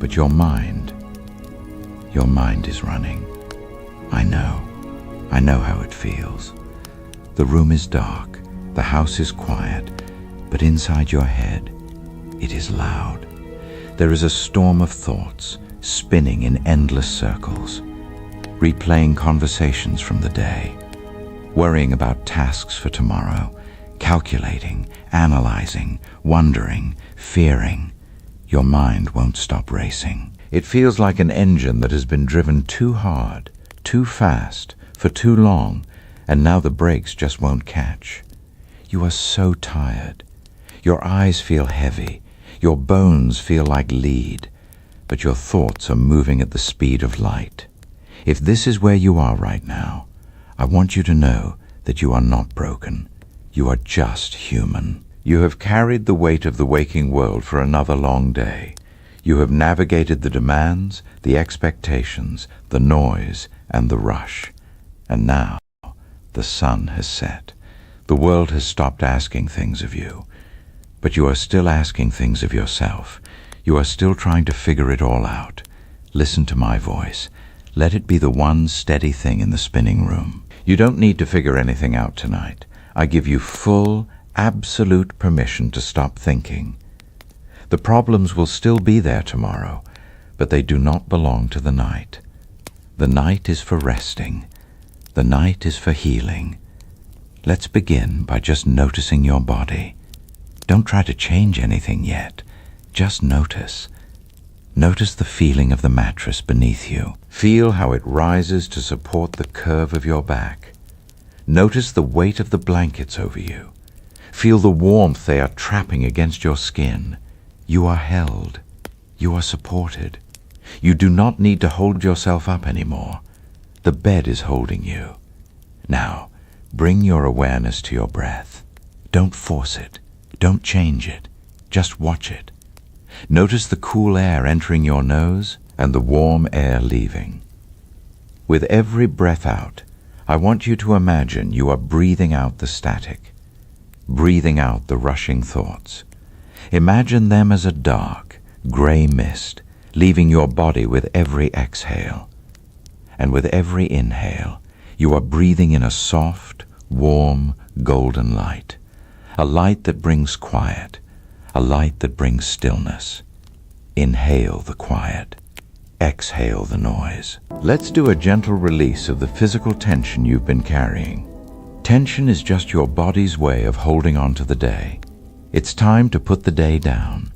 But your mind is running. I know how it feels. The room is dark, the house is quiet, but inside your head, it is loud. There is a storm of thoughts spinning in endless circles, replaying conversations from the day, worrying about tasks for tomorrow, calculating, analyzing, wondering, fearing. Your mind won't stop racing. It feels like an engine that has been driven too hard, too fast, for too long, and now the brakes just won't catch. You are so tired. Your eyes feel heavy. Your bones feel like lead, but your thoughts are moving at the speed of light. If this is where you are right now, I want you to know that you are not broken. You are just human. You have carried the weight of the waking world for another long day. You have navigated the demands, the expectations, the noise, and the rush. And now, the sun has set. The world has stopped asking things of you. But you are still asking things of yourself. You are still trying to figure it all out. Listen to my voice. Let it be the one steady thing in the spinning room. You don't need to figure anything out tonight. I give you full, absolute permission to stop thinking. The problems will still be there tomorrow, but they do not belong to the night. The night is for resting. The night is for healing. Let's begin by just noticing your body. Don't try to change anything yet. Just notice. Notice the feeling of the mattress beneath you. Feel how it rises to support the curve of your back. Notice the weight of the blankets over you. Feel the warmth they are trapping against your skin. You are held. You are supported. You do not need to hold yourself up anymore. The bed is holding you. Now, bring your awareness to your breath. Don't force it. Don't change it. Just watch it. Notice the cool air entering your nose and the warm air leaving. With every breath out, I want you to imagine you are breathing out the static, breathing out the rushing thoughts. Imagine them as a dark, gray mist, leaving your body with every exhale. And with every inhale, you are breathing in a soft, warm, golden light, a light that brings quiet, a light that brings stillness. Inhale the quiet. Exhale the noise. Let's do a gentle release of the physical tension you've been carrying. Tension is just your body's way of holding on to the day. It's time to put the day down.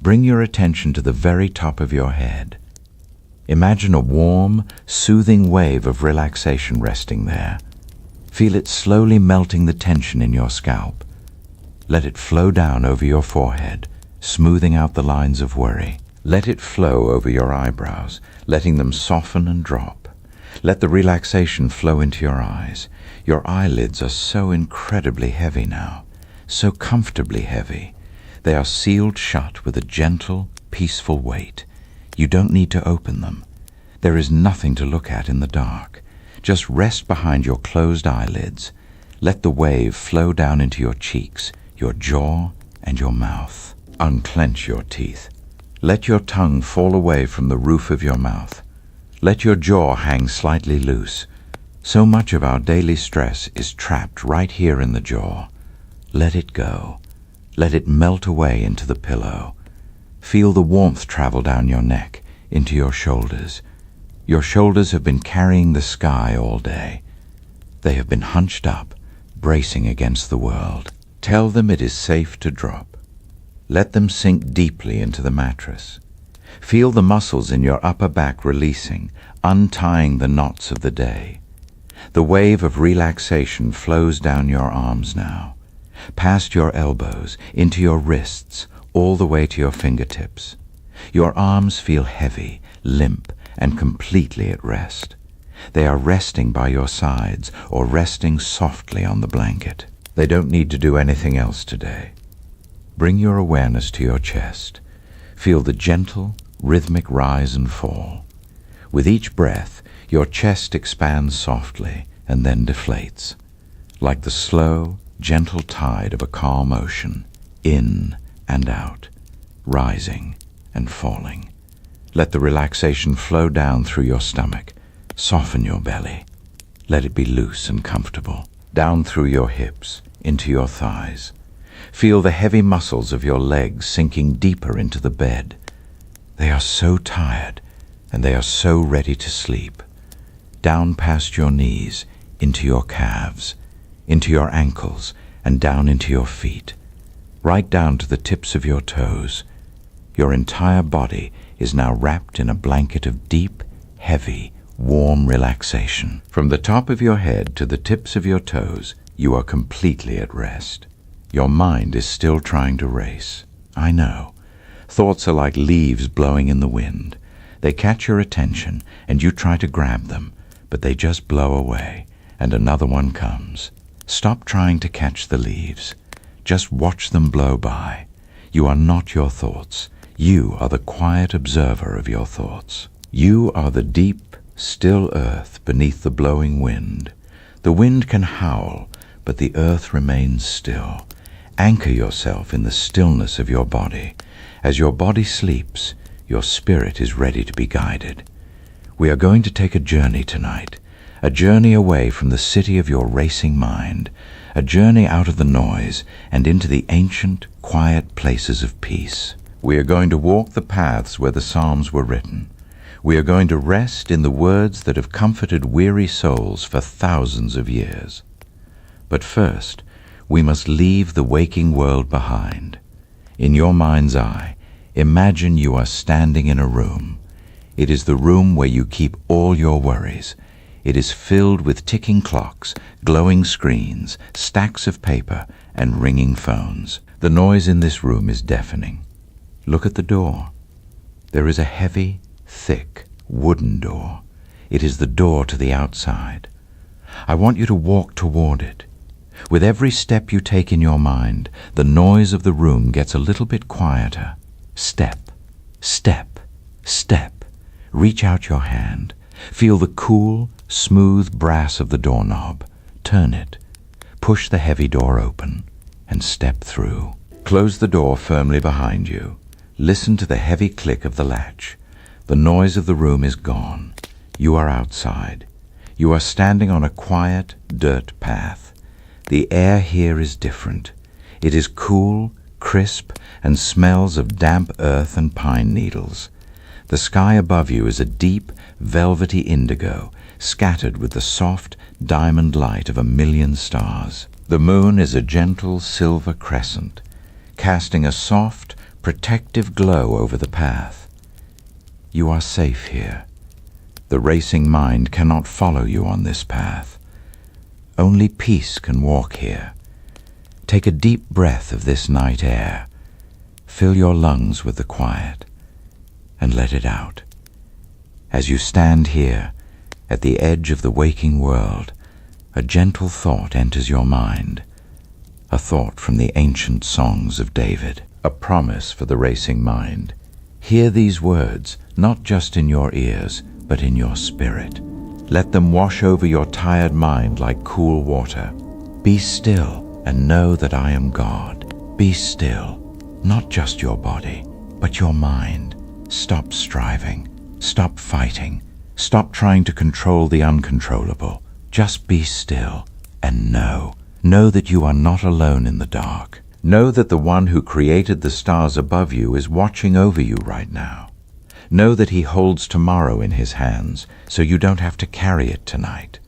Bring your attention to the very top of your head. Imagine a warm, soothing wave of relaxation resting there. Feel it slowly melting the tension in your scalp. Let it flow down over your forehead, smoothing out the lines of worry. Let it flow over your eyebrows, letting them soften and drop. Let the relaxation flow into your eyes. Your eyelids are so incredibly heavy now, so comfortably heavy. They are sealed shut with a gentle, peaceful weight. You don't need to open them. There is nothing to look at in the dark. Just rest behind your closed eyelids. Let the wave flow down into your cheeks, your jaw, and your mouth. Unclench your teeth. Let your tongue fall away from the roof of your mouth. Let your jaw hang slightly loose. So much of our daily stress is trapped right here in the jaw. Let it go. Let it melt away into the pillow. Feel the warmth travel down your neck, into your shoulders. Your shoulders have been carrying the sky all day. They have been hunched up, bracing against the world. Tell them it is safe to drop. Let them sink deeply into the mattress. Feel the muscles in your upper back releasing, untying the knots of the day. The wave of relaxation flows down your arms now, past your elbows, into your wrists, all the way to your fingertips. Your arms feel heavy, limp, and completely at rest. They are resting by your sides or resting softly on the blanket. They don't need to do anything else today. Bring your awareness to your chest. Feel the gentle, rhythmic rise and fall. With each breath, your chest expands softly and then deflates, like the slow, gentle tide of a calm ocean, in and out, rising and falling. Let the relaxation flow down through your stomach. Soften your belly. Let it be loose and comfortable. Down through your hips, into your thighs. Feel the heavy muscles of your legs sinking deeper into the bed. They are so tired, and they are so ready to sleep. Down past your knees, into your calves, into your ankles, and down into your feet. Right down to the tips of your toes. Your entire body is now wrapped in a blanket of deep, heavy, warm relaxation. From the top of your head to the tips of your toes, you are completely at rest. Your mind is still trying to race. I know. Thoughts are like leaves blowing in the wind. They catch your attention, and you try to grab them, but they just blow away, and another one comes. Stop trying to catch the leaves. Just watch them blow by. You are not your thoughts. You are the quiet observer of your thoughts. You are the deep, still earth beneath the blowing wind. The wind can howl, but the earth remains still. Anchor yourself in the stillness of your body. As your body sleeps, your spirit is ready to be guided. We are going to take a journey tonight, a journey away from the city of your racing mind, a journey out of the noise and into the ancient, quiet places of peace. We are going to walk the paths where the Psalms were written. We are going to rest in the words that have comforted weary souls for thousands of years. But first, we must leave the waking world behind. In your mind's eye, imagine you are standing in a room. It is the room where you keep all your worries. It is filled with ticking clocks, glowing screens, stacks of paper, and ringing phones. The noise in this room is deafening. Look at the door. There is a heavy, thick, wooden door. It is the door to the outside. I want you to walk toward it. With every step you take in your mind, the noise of the room gets a little bit quieter. Step, step, step. Reach out your hand. Feel the cool, smooth brass of the doorknob. Turn it. Push the heavy door open and step through. Close the door firmly behind you. Listen to the heavy click of the latch. The noise of the room is gone. You are outside. You are standing on a quiet, dirt path. The air here is different. It is cool, crisp, and smells of damp earth and pine needles. The sky above you is a deep, velvety indigo, scattered with the soft, diamond light of 1,000,000 stars. The moon is a gentle silver crescent, casting a soft, protective glow over the path. You are safe here. The racing mind cannot follow you on this path. Only peace can walk here. Take a deep breath of this night air. Fill your lungs with the quiet and let it out. As you stand here, at the edge of the waking world, a gentle thought enters your mind, a thought from the ancient songs of David, a promise for the racing mind. Hear these words, not just in your ears, but in your spirit. Let them wash over your tired mind like cool water. Be still and know that I am God. Be still, not just your body, but your mind. Stop striving. Stop fighting. Stop trying to control the uncontrollable. Just be still and know. Know that you are not alone in the dark. Know that the one who created the stars above you is watching over you right now. Know that he holds tomorrow in his hands, so you don't have to carry it tonight.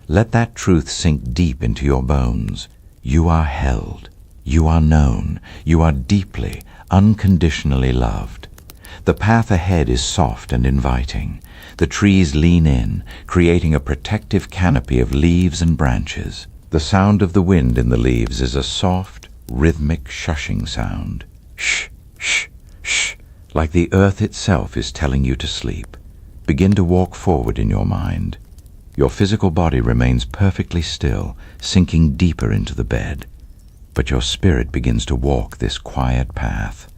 Let that truth sink deep into your bones. You are held. You are known. You are deeply, unconditionally loved. The path ahead is soft and inviting. The trees lean in, creating a protective canopy of leaves and branches. The sound of the wind in the leaves is a soft, rhythmic shushing sound. Shh, shh, shh, like the earth itself is telling you to sleep. Begin to walk forward in your mind. Your physical body remains perfectly still, sinking deeper into the bed. But your spirit begins to walk this quiet path.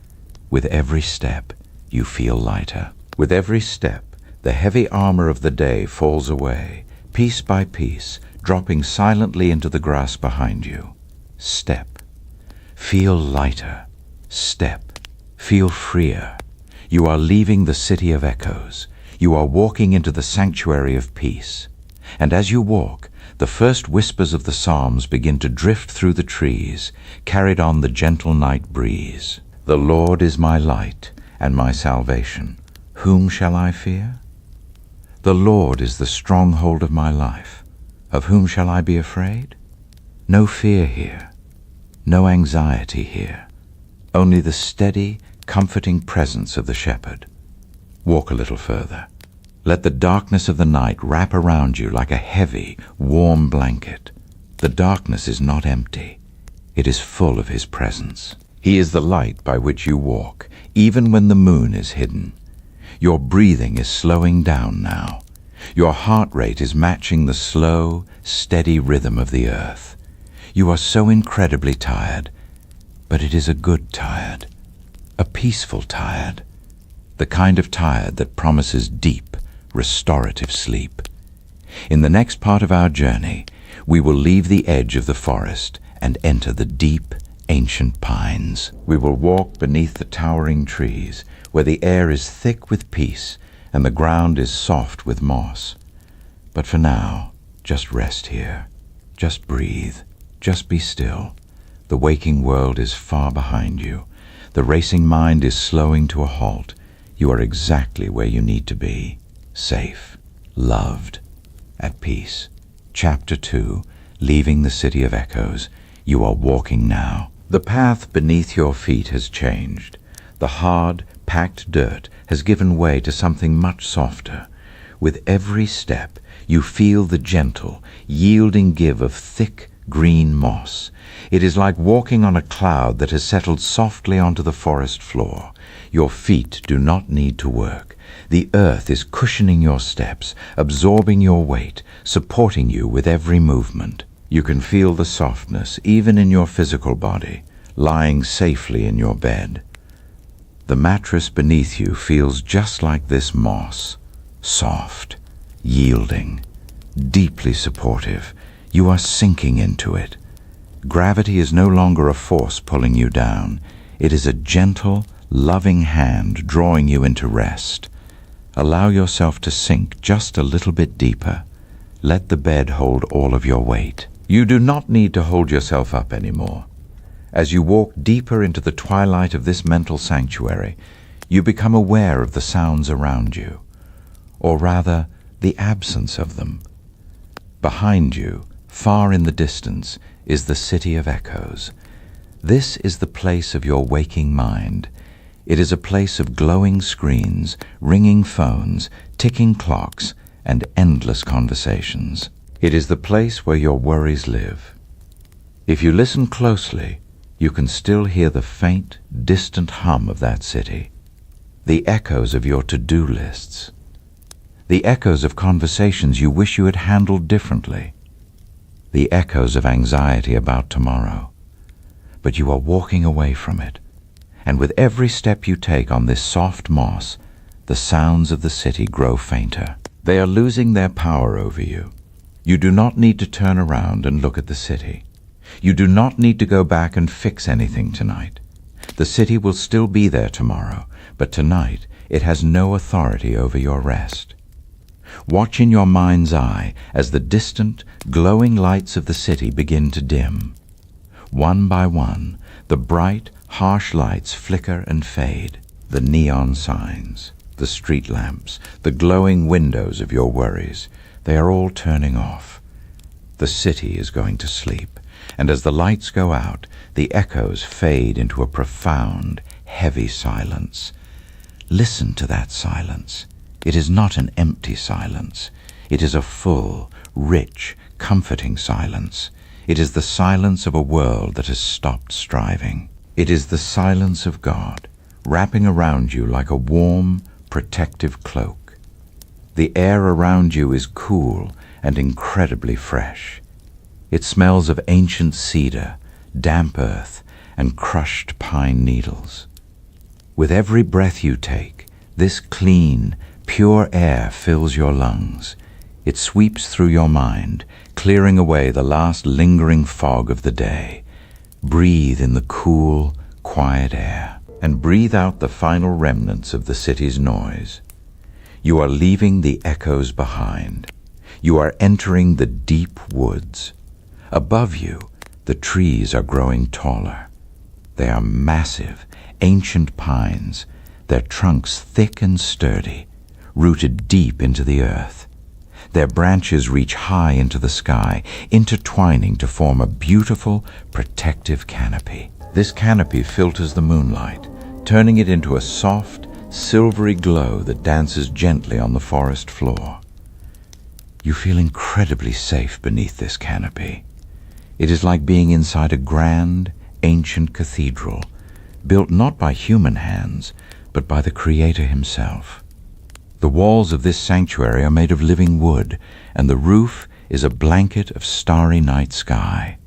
With every step, you feel lighter. With every step, the heavy armor of the day falls away, piece by piece, dropping silently into the grass behind you. Step. Feel lighter. Step. Feel freer. You are leaving the city of echoes. You are walking into the sanctuary of peace. And as you walk, the first whispers of the psalms begin to drift through the trees, carried on the gentle night breeze. The Lord is my light and my salvation. Whom shall I fear? The Lord is the stronghold of my life. Of whom shall I be afraid? No fear here, no anxiety here, only the steady, comforting presence of the shepherd. Walk a little further. Let the darkness of the night wrap around you like a heavy, warm blanket. The darkness is not empty. It is full of his presence. He is the light by which you walk, even when the moon is hidden. Your breathing is slowing down now. Your heart rate is matching the slow, steady rhythm of the earth. You are so incredibly tired, but it is a good tired, a peaceful tired, the kind of tired that promises deep, restorative sleep. In the next part of our journey, we will leave the edge of the forest and enter the deep, ancient pines. We will walk beneath the towering trees, where the air is thick with peace and the ground is soft with moss. But for now, just rest here. Just breathe. Just be still. The waking world is far behind you. The racing mind is slowing to a halt. You are exactly where you need to be. Safe, loved, at peace. Chapter 2, Leaving the City of Echoes. You are walking now. The path beneath your feet has changed. The hard, packed dirt has given way to something much softer. With every step, you feel the gentle, yielding give of thick, green moss. It is like walking on a cloud that has settled softly onto the forest floor. Your feet do not need to work. The earth is cushioning your steps, absorbing your weight, supporting you with every movement. You can feel the softness even in your physical body, lying safely in your bed. The mattress beneath you feels just like this moss, soft, yielding, deeply supportive. You are sinking into it. Gravity is no longer a force pulling you down. It is a gentle, loving hand drawing you into rest. Allow yourself to sink just a little bit deeper. Let the bed hold all of your weight. You do not need to hold yourself up anymore. As you walk deeper into the twilight of this mental sanctuary, you become aware of the sounds around you, or rather, the absence of them. Behind you, far in the distance, is the city of echoes. This is the place of your waking mind. It is a place of glowing screens, ringing phones, ticking clocks, and endless conversations. It is the place where your worries live. If you listen closely, you can still hear the faint, distant hum of that city, the echoes of your to-do lists, the echoes of conversations you wish you had handled differently, the echoes of anxiety about tomorrow. But you are walking away from it, and with every step you take on this soft moss, the sounds of the city grow fainter. They are losing their power over you. You do not need to turn around and look at the city. You do not need to go back and fix anything tonight. The city will still be there tomorrow, but tonight it has no authority over your rest. Watch in your mind's eye as the distant, glowing lights of the city begin to dim. One by one, the bright, harsh lights flicker and fade. The neon signs, the street lamps, the glowing windows of your worries, they are all turning off. The city is going to sleep, and as the lights go out, the echoes fade into a profound, heavy silence. Listen to that silence. It is not an empty silence. It is a full, rich, comforting silence. It is the silence of a world that has stopped striving. It is the silence of God, wrapping around you like a warm, protective cloak. The air around you is cool and incredibly fresh. It smells of ancient cedar, damp earth, and crushed pine needles. With every breath you take, this clean, pure air fills your lungs. It sweeps through your mind, clearing away the last lingering fog of the day. Breathe in the cool, quiet air. and breathe out the final remnants of the city's noise. You are leaving the echoes behind. You are entering the deep woods. Above you, the trees are growing taller. They are massive, ancient pines, their trunks thick and sturdy, rooted deep into the earth. Their branches reach high into the sky, intertwining to form a beautiful, protective canopy. This canopy filters the moonlight, turning it into a soft, silvery glow that dances gently on the forest floor. You feel incredibly safe beneath this canopy. It is like being inside a grand, ancient cathedral, built not by human hands, but by the Creator himself. The walls of this sanctuary are made of living wood, and the roof is a blanket of starry night sky.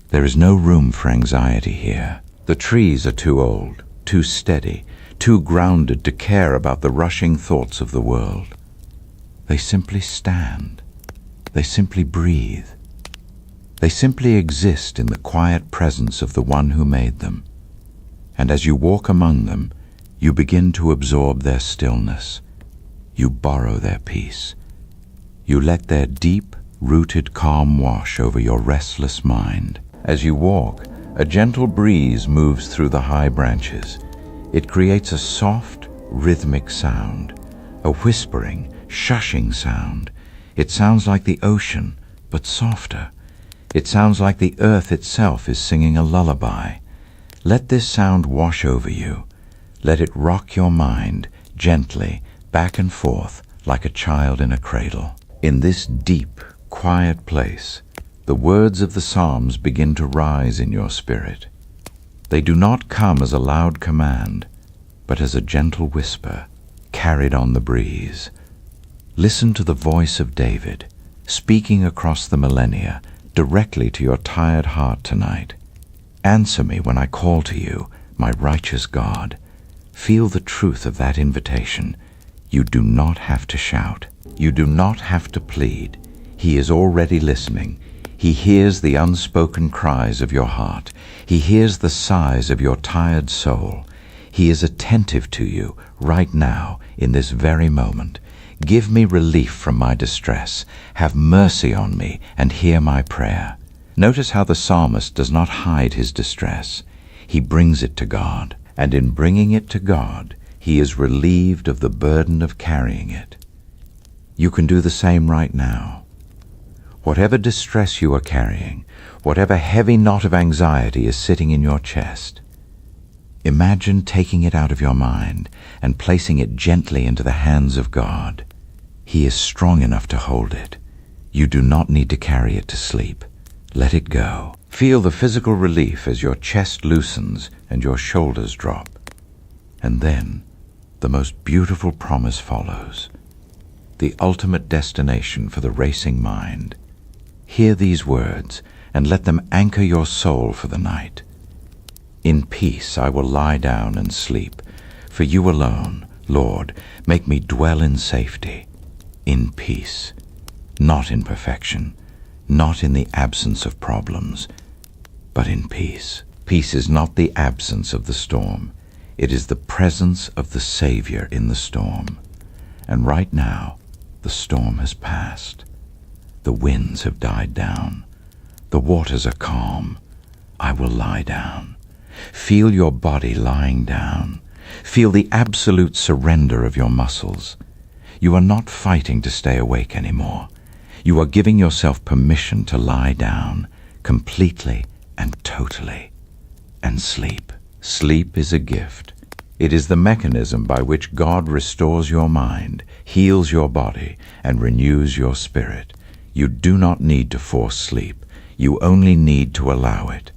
There is no room for anxiety here. The trees are too old, too steady, too grounded to care about the rushing thoughts of the world. They simply stand. They simply breathe. They simply exist in the quiet presence of the one who made them. And as you walk among them, you begin to absorb their stillness. You borrow their peace. You let their deep-rooted calm wash over your restless mind. As you walk, a gentle breeze moves through the high branches. It creates a soft, rhythmic sound, a whispering, shushing sound. It sounds like the ocean, but softer. It sounds like the earth itself is singing a lullaby. Let this sound wash over you. Let it rock your mind gently, back and forth, like a child in a cradle. In this deep, quiet place, the words of the Psalms begin to rise in your spirit. They do not come as a loud command, but as a gentle whisper, carried on the breeze. Listen to the voice of David, speaking across the millennia, directly to your tired heart tonight. Answer me when I call to you, my righteous God. Feel the truth of that invitation. You do not have to shout. You do not have to plead. He is already listening. He hears the unspoken cries of your heart. He hears the sighs of your tired soul. He is attentive to you right now, in this very moment. Give me relief from my distress. Have mercy on me and hear my prayer. Notice how the psalmist does not hide his distress. He brings it to God, and in bringing it to God, he is relieved of the burden of carrying it. You can do the same right now. Whatever distress you are carrying, whatever heavy knot of anxiety is sitting in your chest, imagine taking it out of your mind and placing it gently into the hands of God. He is strong enough to hold it. You do not need to carry it to sleep. Let it go. Feel the physical relief as your chest loosens and your shoulders drop. And then, the most beautiful promise follows. The ultimate destination for the racing mind. Hear these words and let them anchor your soul for the night. In peace I will lie down and sleep. For you alone, Lord, make me dwell in safety. In peace, not in perfection, not in the absence of problems, but in peace. Peace is not the absence of the storm. It is the presence of the Savior in the storm. And right now, the storm has passed. The winds have died down. The waters are calm. I will lie down. Feel your body lying down. Feel the absolute surrender of your muscles. You are not fighting to stay awake anymore. You are giving yourself permission to lie down, completely and totally, and sleep. Sleep is a gift. It is the mechanism by which God restores your mind, heals your body, and renews your spirit. You do not need to force sleep. You only need to allow it.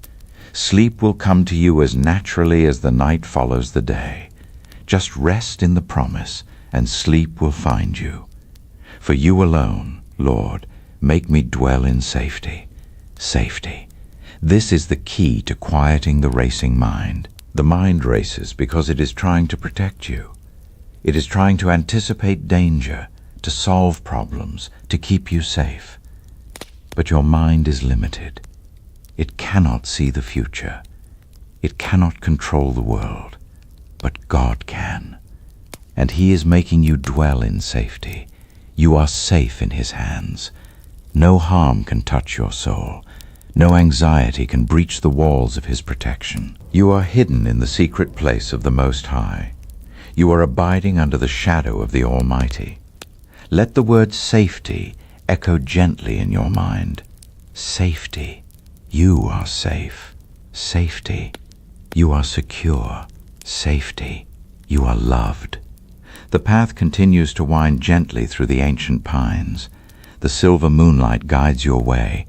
Sleep will come to you as naturally as the night follows the day. Just rest in the promise, and sleep will find you. For you alone, Lord, make me dwell in safety. Safety. This is the key to quieting the racing mind. The mind races because it is trying to protect you. It is trying to anticipate danger, to solve problems, to keep you safe. But your mind is limited. It cannot see the future. It cannot control the world. but God can. And He is making you dwell in safety. You are safe in His hands. No harm can touch your soul. No anxiety can breach the walls of His protection. You are hidden in the secret place of the Most High. You are abiding under the shadow of the Almighty. Let the word safety echo gently in your mind. Safety. You are safe. Safety. You are secure. Safety. You are loved. The path continues to wind gently through the ancient pines. The silver moonlight guides your way,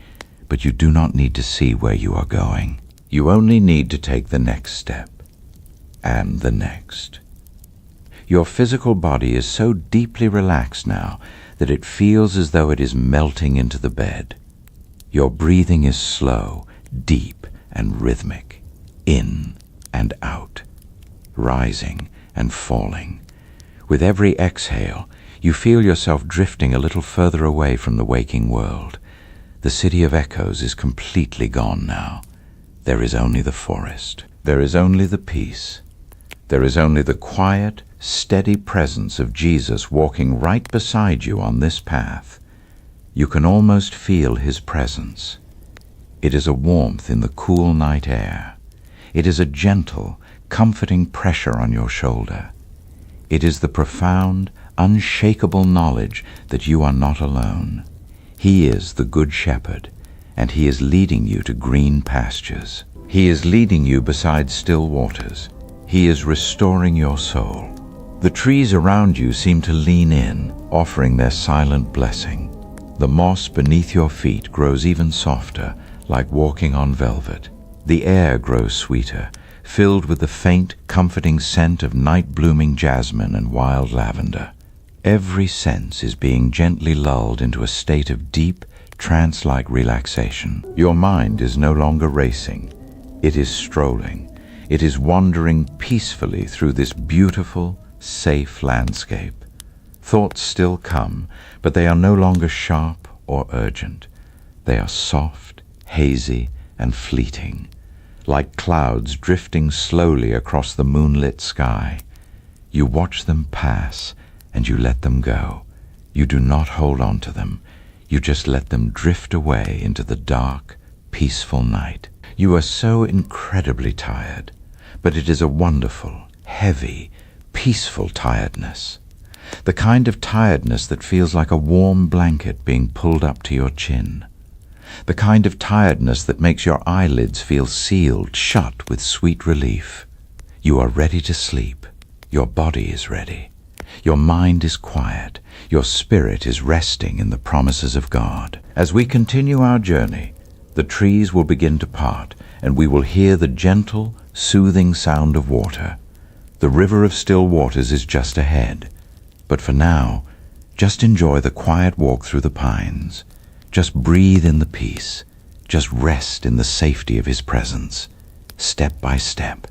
but you do not need to see where you are going. You only need to take the next step, and the next. Your physical body is so deeply relaxed now that it feels as though it is melting into the bed. Your breathing is slow, deep, and rhythmic, in and out, rising and falling. With every exhale, you feel yourself drifting a little further away from the waking world. The city of echoes is completely gone now. There is only the forest. There is only the peace. There is only the quiet, steady presence of Jesus walking right beside you on this path. You can almost feel His presence. It is a warmth in the cool night air. It is a gentle, comforting pressure on your shoulder. It is the profound, unshakable knowledge that you are not alone. He is the Good Shepherd, and He is leading you to green pastures. He is leading you beside still waters. He is restoring your soul. The trees around you seem to lean in, offering their silent blessing. The moss beneath your feet grows even softer, like walking on velvet. The air grows sweeter, filled with the faint, comforting scent of night-blooming jasmine and wild lavender. Every sense is being gently lulled into a state of deep, trance-like relaxation. Your mind is no longer racing. It is strolling. It is wandering peacefully through this beautiful, safe landscape. Thoughts still come, but they are no longer sharp or urgent. They are soft, hazy, and fleeting, like clouds drifting slowly across the moonlit sky. You watch them pass, and you let them go. You do not hold on to them. You just let them drift away into the dark, peaceful night. You are so incredibly tired, but it is a wonderful, heavy, peaceful tiredness. The kind of tiredness that feels like a warm blanket being pulled up to your chin. The kind of tiredness that makes your eyelids feel sealed shut with sweet relief. You are ready to sleep. Your body is ready. Your mind is quiet. Your spirit is resting in the promises of God. As we continue our journey, the trees will begin to part, and we will hear the gentle, soothing sound of water. The river of still waters is just ahead. But for now, just enjoy the quiet walk through the pines. Just breathe in the peace. Just rest in the safety of His presence. Step by step,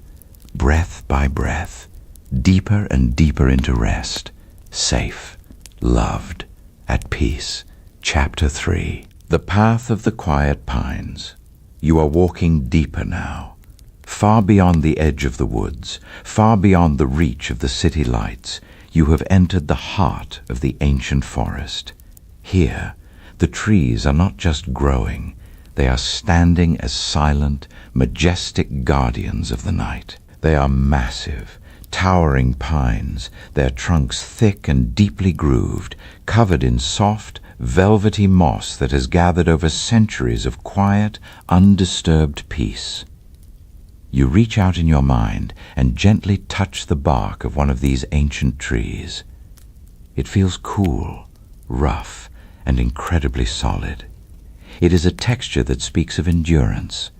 breath by breath, deeper and deeper into rest. Safe, loved, at peace. Chapter 3. The Path of the Quiet Pines. You are walking deeper now. Far beyond the edge of the woods, far beyond the reach of the city lights, you have entered the heart of the ancient forest. Here, the trees are not just growing, they are standing as silent, majestic guardians of the night. They are massive, towering pines, their trunks thick and deeply grooved, covered in soft, velvety moss that has gathered over centuries of quiet, undisturbed peace. You reach out in your mind and gently touch the bark of one of these ancient trees. It feels cool, rough, and incredibly solid. It is a texture that speaks of endurance.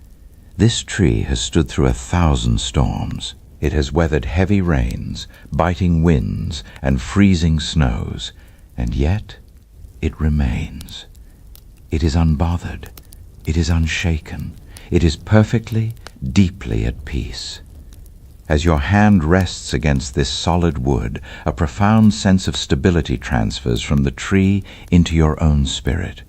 This tree has stood through 1,000 storms. It has weathered heavy rains, biting winds, and freezing snows, and yet it remains. It is unbothered. It is unshaken. It is perfectly, deeply at peace. As your hand rests against this solid wood, a profound sense of stability transfers from the tree into your own spirit.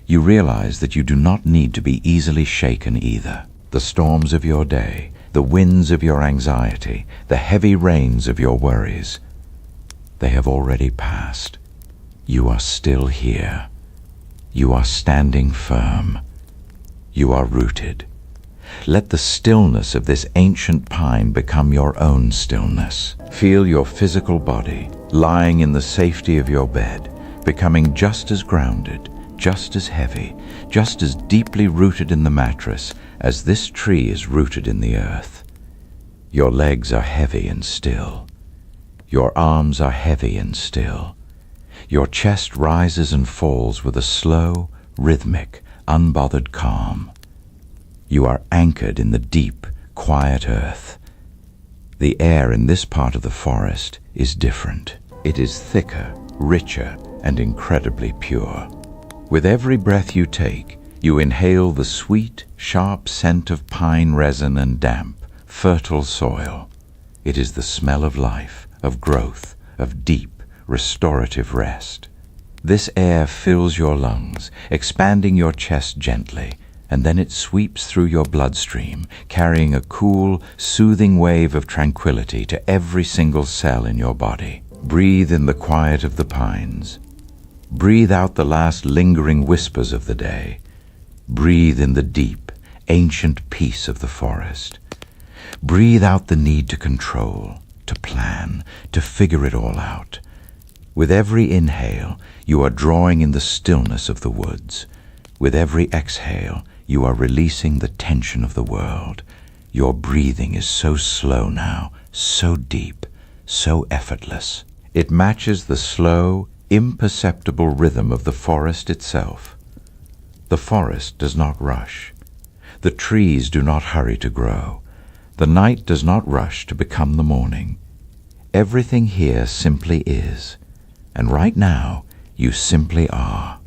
You realize that you do not need to be easily shaken either. The storms of your day, the winds of your anxiety, the heavy rains of your worries. They have already passed. You are still here. You are standing firm. You are rooted. Let the stillness of this ancient pine become your own stillness. Feel your physical body lying in the safety of your bed, becoming just as grounded, just as heavy, just as deeply rooted in the mattress as this tree is rooted in the earth. Your legs are heavy and still. Your arms are heavy and still. Your chest rises and falls with a slow, rhythmic, unbothered calm. You are anchored in the deep, quiet earth. The air in this part of the forest is different. It is thicker, richer, and incredibly pure. With every breath you take, you inhale the sweet, sharp scent of pine resin and damp, fertile soil. It is the smell of life, of growth, of deep, restorative rest. This air fills your lungs, expanding your chest gently, and then it sweeps through your bloodstream, carrying a cool, soothing wave of tranquility to every single cell in your body. Breathe in the quiet of the pines. Breathe out the last lingering whispers of the day. Breathe in the deep, ancient peace of the forest. Breathe out the need to control, to plan, to figure it all out. With every inhale, you are drawing in the stillness of the woods. With every exhale, you are releasing the tension of the world. Your breathing is so slow now, so deep, so effortless. It matches the slow, imperceptible rhythm of the forest itself. The forest does not rush. The trees do not hurry to grow. The night does not rush to become the morning. Everything here simply is, and right now you simply are.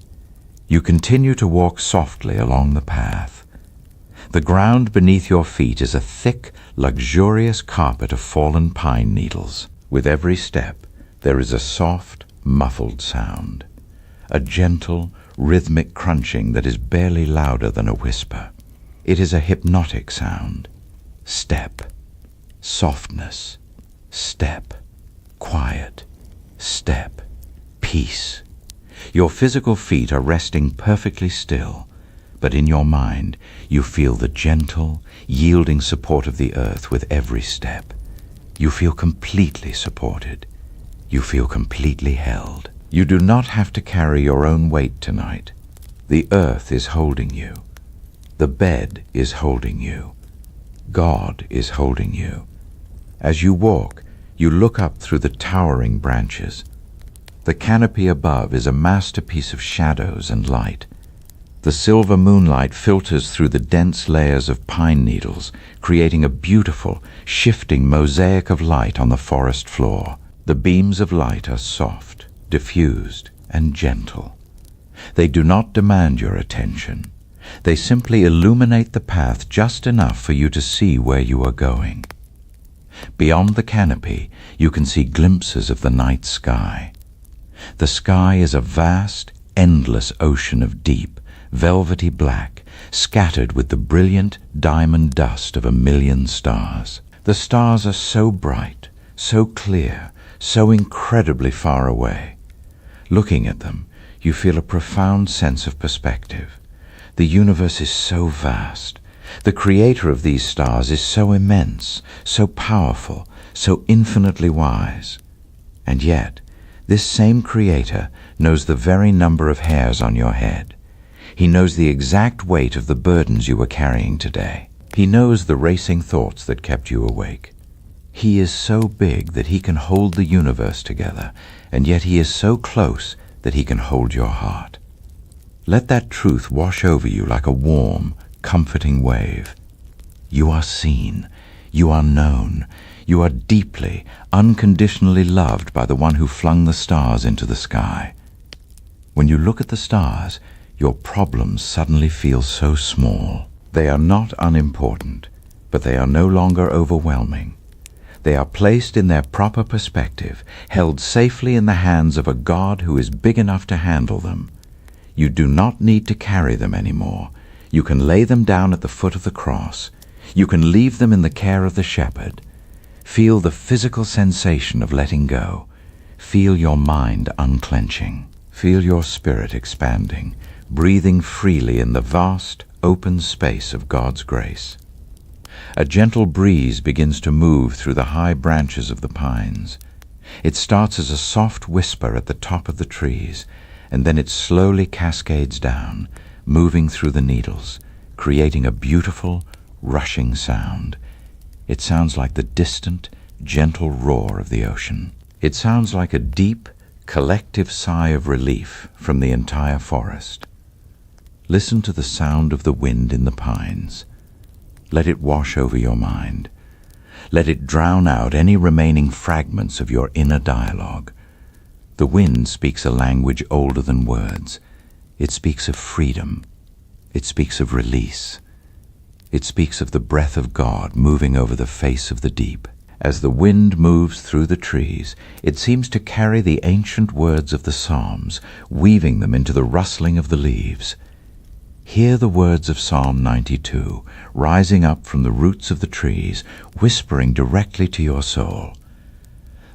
You continue to walk softly along the path. The ground beneath your feet is a thick, luxurious carpet of fallen pine needles. With every step, there is a soft, muffled sound, a gentle, rhythmic crunching that is barely louder than a whisper. It is a hypnotic sound. Step, softness, step, quiet, step, peace. Your physical feet are resting perfectly still, but in your mind you feel the gentle, yielding support of the earth with every step. You feel completely supported. You feel completely held. You do not have to carry your own weight tonight. The earth is holding you. The bed is holding you. God is holding you. As you walk, you look up through the towering branches. The canopy above is a masterpiece of shadows and light. The silver moonlight filters through the dense layers of pine needles, creating a beautiful, shifting mosaic of light on the forest floor. The beams of light are soft, diffused, and gentle. They do not demand your attention. They simply illuminate the path just enough for you to see where you are going. Beyond the canopy, you can see glimpses of the night sky. The sky is a vast, endless ocean of deep, velvety black, scattered with the brilliant diamond dust of 1,000,000 stars. The stars are so bright, so clear, so incredibly far away. Looking at them, you feel a profound sense of perspective. The universe is so vast. The creator of these stars is so immense, so powerful, so infinitely wise. And yet, this same creator knows the very number of hairs on your head. He knows the exact weight of the burdens you were carrying today. He knows the racing thoughts that kept you awake. He is so big that he can hold the universe together, and yet he is so close that he can hold your heart. Let that truth wash over you like a warm, comforting wave. You are seen. You are known. You are deeply, unconditionally loved by the one who flung the stars into the sky. When you look at the stars, your problems suddenly feel so small. They are not unimportant, but they are no longer overwhelming. They are placed in their proper perspective, held safely in the hands of a God who is big enough to handle them. You do not need to carry them anymore. You can lay them down at the foot of the cross. You can leave them in the care of the shepherd. Feel the physical sensation of letting go. Feel your mind unclenching. Feel your spirit expanding, breathing freely in the vast, open space of God's grace. A gentle breeze begins to move through the high branches of the pines. It starts as a soft whisper at the top of the trees, and then it slowly cascades down, moving through the needles, creating a beautiful, rushing sound. It sounds like the distant, gentle roar of the ocean. It sounds like a deep, collective sigh of relief from the entire forest. Listen to the sound of the wind in the pines. Let it wash over your mind. Let it drown out any remaining fragments of your inner dialogue. The wind speaks a language older than words. It speaks of freedom. It speaks of release. It speaks of the breath of God moving over the face of the deep. As the wind moves through the trees, it seems to carry the ancient words of the Psalms, weaving them into the rustling of the leaves. Hear the words of Psalm 92, rising up from the roots of the trees, whispering directly to your soul.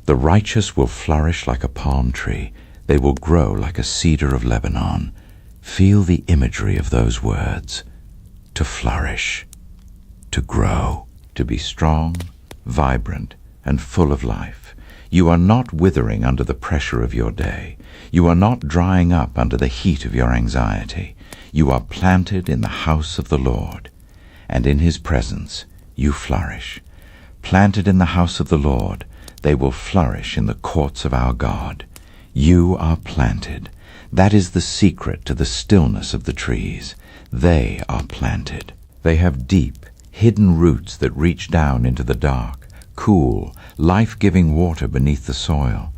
The righteous will flourish like a palm tree. They will grow like a cedar of Lebanon. Feel the imagery of those words. To flourish, to grow, to be strong, vibrant, and full of life. You are not withering under the pressure of your day. You are not drying up under the heat of your anxiety. You are planted in the house of the Lord, and in his presence you flourish. Planted in the house of the Lord, they will flourish in the courts of our God. You are planted. That is the secret to the stillness of the trees. They are planted. They have deep, hidden roots that reach down into the dark, cool, life-giving water beneath the soil.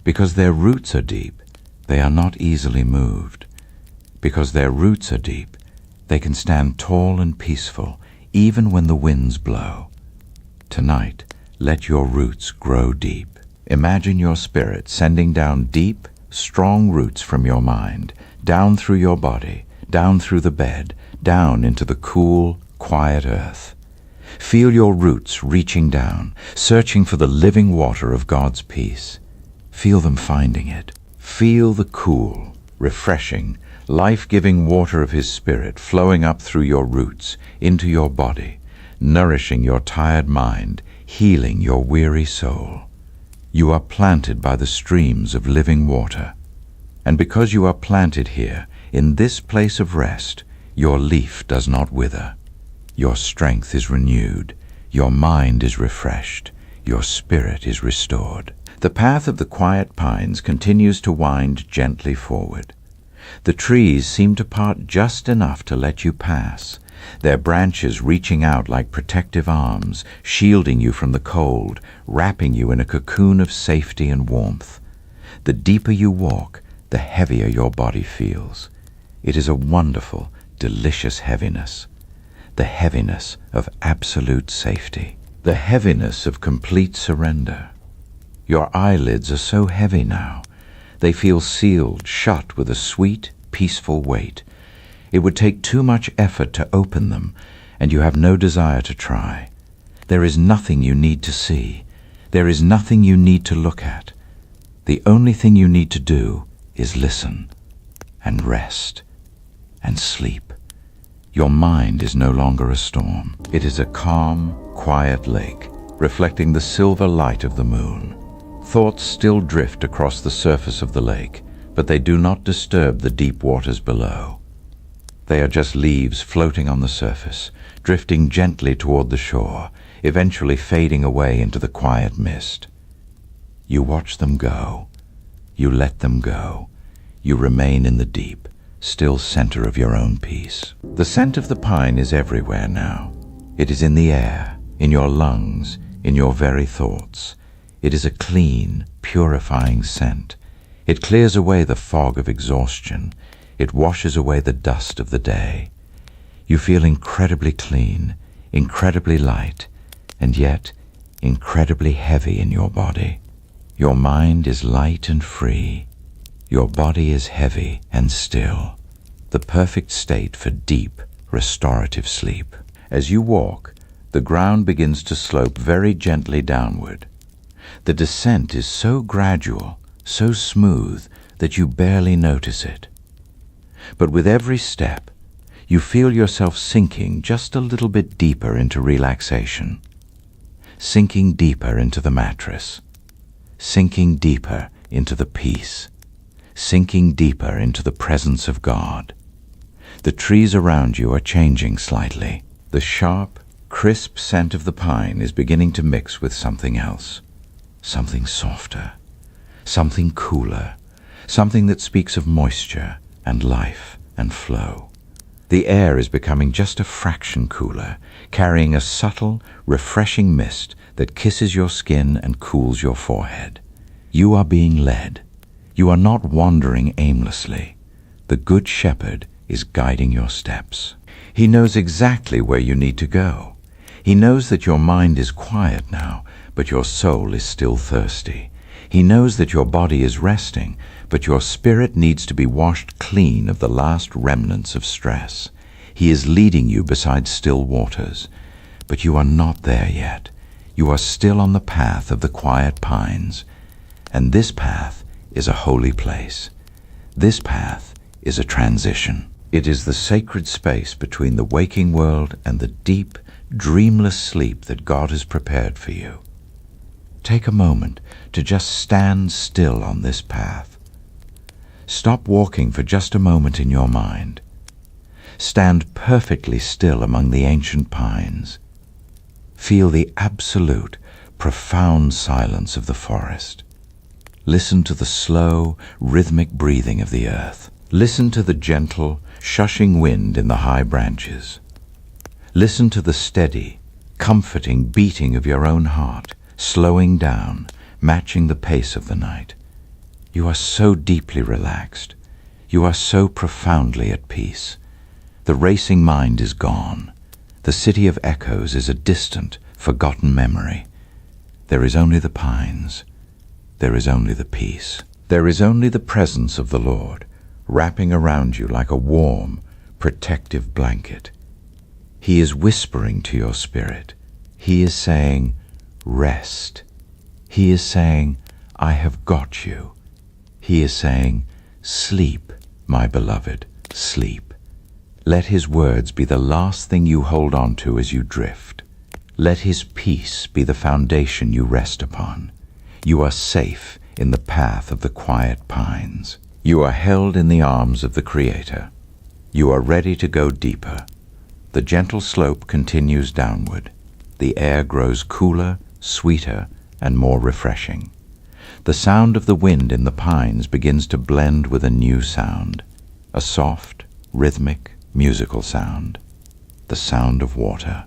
Because their roots are deep, they are not easily moved. Because their roots are deep, they can stand tall and peaceful, even when the winds blow. Tonight, let your roots grow deep. Imagine your spirit sending down deep, strong roots from your mind, down through your body, down through the bed, down into the cool, quiet earth. Feel your roots reaching down, searching for the living water of God's peace. Feel them finding it. Feel the cool, refreshing, life-giving water of his Spirit flowing up through your roots into your body, nourishing your tired mind, healing your weary soul. You are planted by the streams of living water. And because you are planted here, in this place of rest, your leaf does not wither. Your strength is renewed. Your mind is refreshed. Your spirit is restored. The path of the quiet pines continues to wind gently forward. The trees seem to part just enough to let you pass, their branches reaching out like protective arms, shielding you from the cold, wrapping you in a cocoon of safety and warmth. The deeper you walk, the heavier your body feels. It is a wonderful, delicious heaviness. The heaviness of absolute safety. The heaviness of complete surrender. Your eyelids are so heavy now. They feel sealed shut with a sweet, peaceful weight. It would take too much effort to open them, and you have no desire to try. There is nothing you need to see. There is nothing you need to look at. The only thing you need to do is listen, and rest, and sleep. Your mind is no longer a storm. It is a calm, quiet lake, reflecting the silver light of the moon. Thoughts still drift across the surface of the lake, but they do not disturb the deep waters below. They are just leaves floating on the surface, drifting gently toward the shore, eventually fading away into the quiet mist. You watch them go. You let them go. You remain in the deep, still center of your own peace. The scent of the pine is everywhere now. It is in the air, in your lungs, in your very thoughts. It is a clean, purifying scent. It clears away the fog of exhaustion. It washes away the dust of the day. You feel incredibly clean, incredibly light, and yet incredibly heavy in your body. Your mind is light and free. Your body is heavy and still. The perfect state for deep, restorative sleep. As you walk, the ground begins to slope very gently downward. The descent is so gradual, so smooth, that you barely notice it. But with every step, you feel yourself sinking just a little bit deeper into relaxation, sinking deeper into the mattress, sinking deeper into the peace, sinking deeper into the presence of God. The trees around you are changing slightly. The sharp, crisp scent of the pine is beginning to mix with something else, something softer, something cooler, something that speaks of moisture and life and flow. The air is becoming just a fraction cooler, carrying a subtle, refreshing mist that kisses your skin and cools your forehead. You are being led. You are not wandering aimlessly. The Good Shepherd is guiding your steps. He knows exactly where you need to go. He knows that your mind is quiet now, but your soul is still thirsty. He knows that your body is resting, but your spirit needs to be washed clean of the last remnants of stress. He is leading you beside still waters, but you are not there yet. You are still on the path of the quiet pines, and this path is a holy place. This path is a transition. It is the sacred space between the waking world and the deep, dreamless sleep that God has prepared for you. Take a moment to just stand still on this path. Stop walking for just a moment in your mind. Stand perfectly still among the ancient pines. Feel the absolute, profound silence of the forest. Listen to the slow, rhythmic breathing of the earth. Listen to the gentle, shushing wind in the high branches. Listen to the steady, comforting beating of your own heart, slowing down, matching the pace of the night. You are so deeply relaxed. You are so profoundly at peace. The racing mind is gone. The city of echoes is a distant, forgotten memory. There is only the pines. There is only the peace. There is only the presence of the Lord, wrapping around you like a warm, protective blanket. He is whispering to your spirit. He is saying, rest. He is saying, I have got you. He is saying, sleep, my beloved, sleep. Let his words be the last thing you hold on to as you drift. Let his peace be the foundation you rest upon. You are safe in the path of the quiet pines. You are held in the arms of the Creator. You are ready to go deeper. The gentle slope continues downward. The air grows cooler, sweeter, and more refreshing. The sound of the wind in the pines begins to blend with a new sound, a soft, rhythmic, musical sound, the sound of water.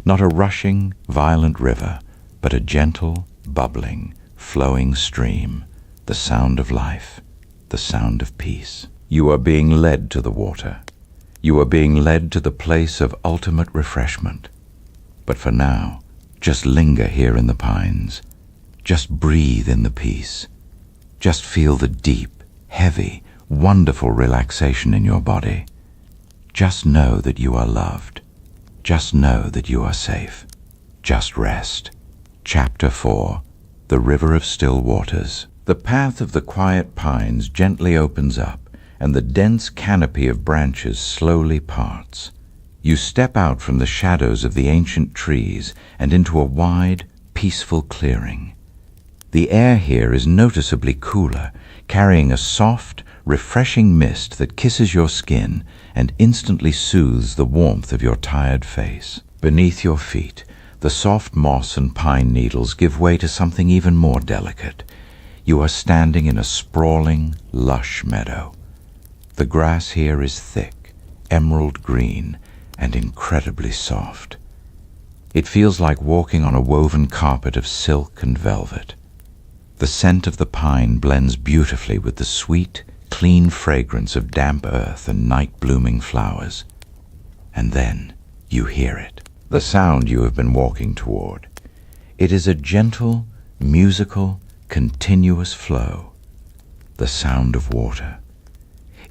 Not a rushing, violent river, but a gentle, bubbling, flowing stream, the sound of life, the sound of peace. You are being led to the water. You are being led to the place of ultimate refreshment. But for now, just linger here in the pines. Just breathe in the peace. Just feel the deep, heavy, wonderful relaxation in your body. Just know that you are loved. Just know that you are safe. Just rest. Chapter 4. The River of Still Waters. The path of the quiet pines gently opens up, and the dense canopy of branches slowly parts. You step out from the shadows of the ancient trees and into a wide, peaceful clearing. The air here is noticeably cooler, carrying a soft, refreshing mist that kisses your skin and instantly soothes the warmth of your tired face. Beneath your feet, the soft moss and pine needles give way to something even more delicate. You are standing in a sprawling, lush meadow. The grass here is thick, emerald green, and incredibly soft. It feels like walking on a woven carpet of silk and velvet. The scent of the pine blends beautifully with the sweet, clean fragrance of damp earth and night-blooming flowers. And then you hear it, the sound you have been walking toward. It is a gentle, musical, continuous flow, the sound of water.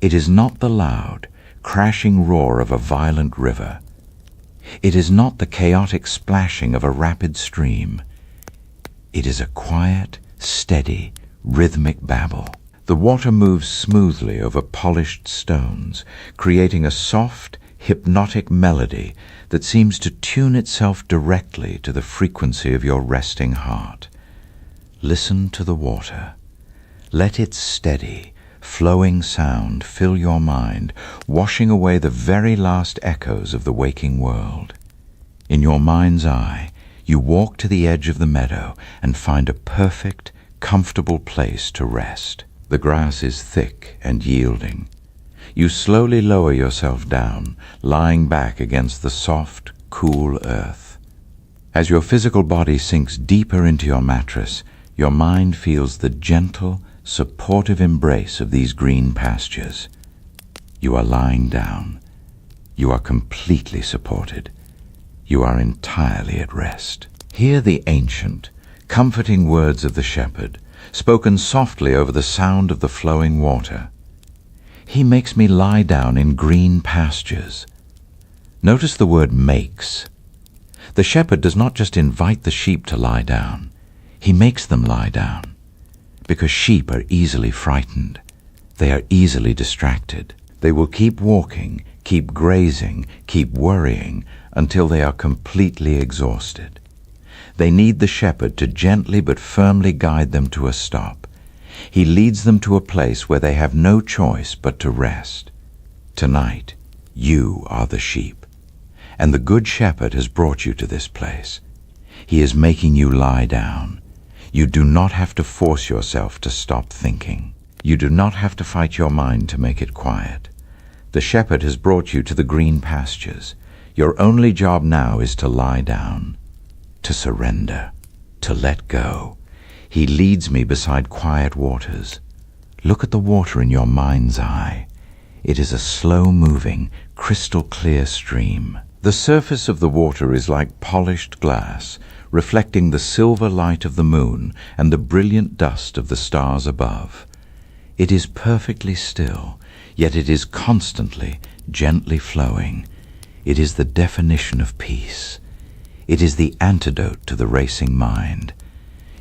It is not the loud, crashing roar of a violent river. It is not the chaotic splashing of a rapid stream. It is a quiet, steady, rhythmic babble. The water moves smoothly over polished stones, creating a soft, hypnotic melody that seems to tune itself directly to the frequency of your resting heart. Listen to the water. Let its steady, flowing sound fill your mind, washing away the very last echoes of the waking world. In your mind's eye, you walk to the edge of the meadow and find a perfect, comfortable place to rest. The grass is thick and yielding. You slowly lower yourself down, lying back against the soft, cool earth. As your physical body sinks deeper into your mattress, your mind feels the gentle, supportive embrace of these green pastures. You are lying down. You are completely supported. You are entirely at rest. Hear the ancient, comforting words of the shepherd, spoken softly over the sound of the flowing water. He makes me lie down in green pastures. Notice the word makes. The shepherd does not just invite the sheep to lie down. He makes them lie down. Because sheep are easily frightened. They are easily distracted. They will keep walking, keep grazing, keep worrying until they are completely exhausted. They need the shepherd to gently but firmly guide them to a stop. He leads them to a place where they have no choice but to rest. Tonight, you are the sheep, and the Good Shepherd has brought you to this place. He is making you lie down. You do not have to force yourself to stop thinking. You do not have to fight your mind to make it quiet. The shepherd has brought you to the green pastures. Your only job now is to lie down, to surrender, to let go. He leads me beside quiet waters. Look at the water in your mind's eye. It is a slow-moving, crystal-clear stream. The surface of the water is like polished glass, reflecting the silver light of the moon and the brilliant dust of the stars above. It is perfectly still, yet it is constantly, gently flowing. It is the definition of peace. It is the antidote to the racing mind.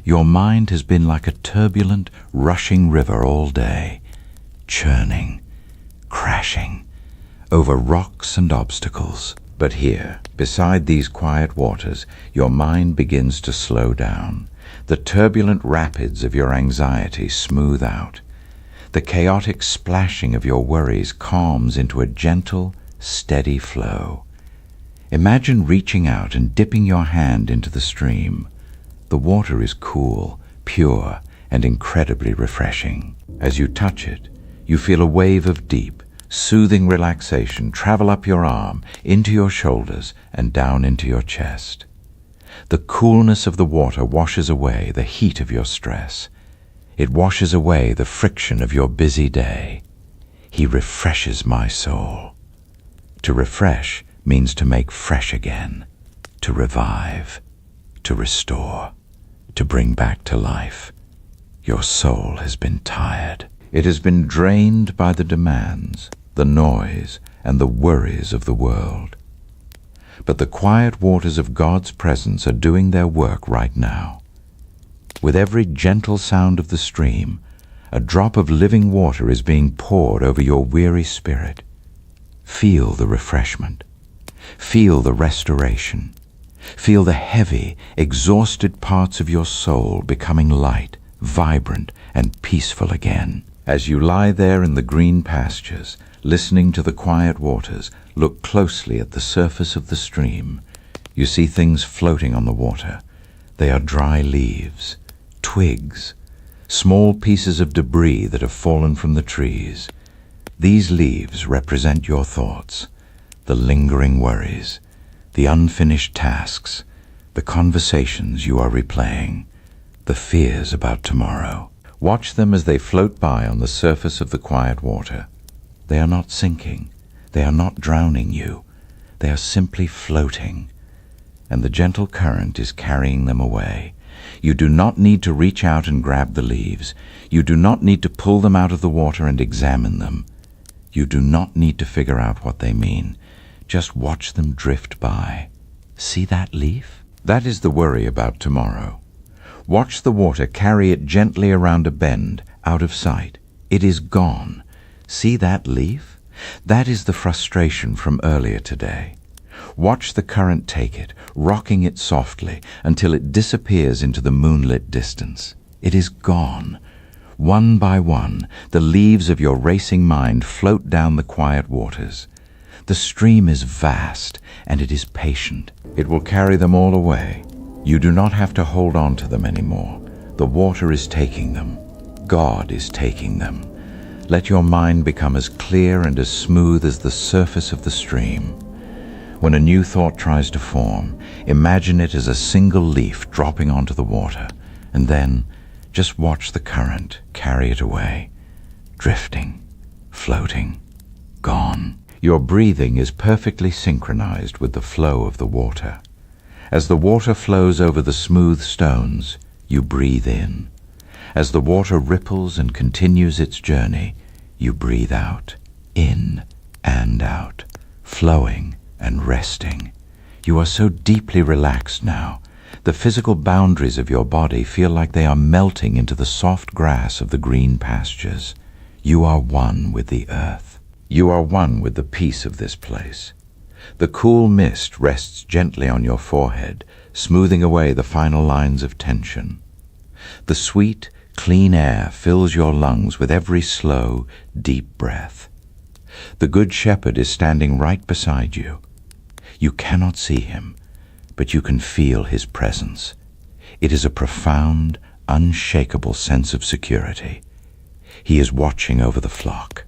Your mind has been like a turbulent, rushing river all day, churning, crashing, over rocks and obstacles. But here, beside these quiet waters, your mind begins to slow down. The turbulent rapids of your anxiety smooth out. The chaotic splashing of your worries calms into a gentle, steady flow. Imagine reaching out and dipping your hand into the stream. The water is cool, pure, and incredibly refreshing. As you touch it, you feel a wave of deep, soothing relaxation travel up your arm, into your shoulders, and down into your chest. The coolness of the water washes away the heat of your stress. It washes away the friction of your busy day. He refreshes my soul. To refresh means to make fresh again, to revive, to restore, to bring back to life. Your soul has been tired. It has been drained by the demands, the noise, and the worries of the world. But the quiet waters of God's presence are doing their work right now. With every gentle sound of the stream, a drop of living water is being poured over your weary spirit. Feel the refreshment. Feel the restoration. Feel the heavy, exhausted parts of your soul becoming light, vibrant, and peaceful again. As you lie there in the green pastures, listening to the quiet waters, look closely at the surface of the stream. You see things floating on the water. They are dry leaves, twigs, small pieces of debris that have fallen from the trees. These leaves represent your thoughts, the lingering worries, the unfinished tasks, the conversations you are replaying, the fears about tomorrow. Watch them as they float by on the surface of the quiet water. They are not sinking. They are not drowning you. They are simply floating, and the gentle current is carrying them away. You do not need to reach out and grab the leaves. You do not need to pull them out of the water and examine them. You do not need to figure out what they mean. Just watch them drift by. See that leaf? That is the worry about tomorrow. Watch the water carry it gently around a bend, out of sight. It is gone. See that leaf? That is the frustration from earlier today. Watch the current take it, rocking it softly until it disappears into the moonlit distance. It is gone. One by one, the leaves of your racing mind float down the quiet waters. The stream is vast, and it is patient. It will carry them all away. You do not have to hold on to them anymore. The water is taking them. God is taking them. Let your mind become as clear and as smooth as the surface of the stream. When a new thought tries to form, imagine it as a single leaf dropping onto the water, and then just watch the current carry it away, drifting, floating, gone. Your breathing is perfectly synchronized with the flow of the water. As the water flows over the smooth stones, you breathe in. As the water ripples and continues its journey, you breathe out, in and out, flowing and resting. You are so deeply relaxed now. The physical boundaries of your body feel like they are melting into the soft grass of the green pastures. You are one with the earth. You are one with the peace of this place. The cool mist rests gently on your forehead, smoothing away the final lines of tension. The sweet, clean air fills your lungs with every slow, deep breath. The Good Shepherd is standing right beside you. You cannot see him, but you can feel his presence. It is a profound, unshakable sense of security. He is watching over the flock.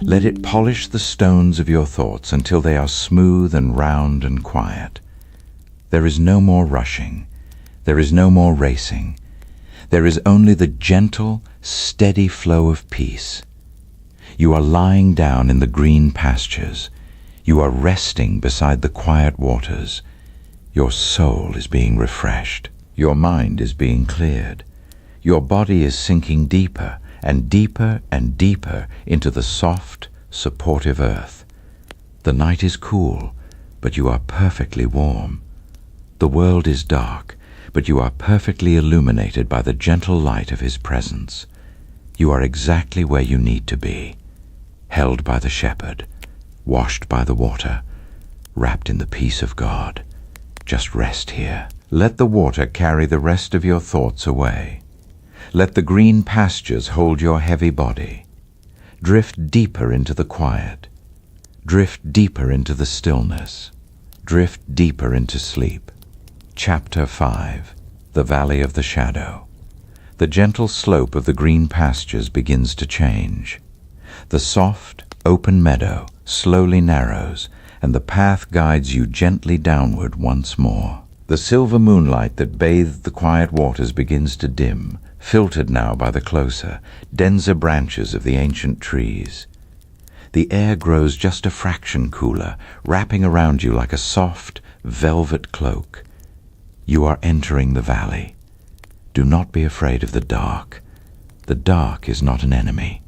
Let it polish the stones of your thoughts until they are smooth and round and quiet. There is no more rushing. There is no more racing. There is only the gentle, steady flow of peace. You are lying down in the green pastures. You are resting beside the quiet waters. Your soul is being refreshed. Your mind is being cleared. Your body is sinking deeper and deeper and deeper into the soft, supportive earth. The night is cool, but you are perfectly warm. The world is dark, but you are perfectly illuminated by the gentle light of his presence. You are exactly where you need to be, held by the shepherd, washed by the water, wrapped in the peace of God. Just rest here. Let the water carry the rest of your thoughts away. Let the green pastures hold your heavy body. Drift deeper into the quiet. Drift deeper into the stillness. Drift deeper into sleep. Chapter 5. The Valley of the Shadow. The gentle slope of the green pastures begins to change. The soft, open meadow slowly narrows, and the path guides you gently downward once more. The silver moonlight that bathed the quiet waters begins to dim, filtered now by the closer, denser branches of the ancient trees. The air grows just a fraction cooler, wrapping around you like a soft, velvet cloak. You are entering the valley. Do not be afraid of the dark. The dark is not an enemy.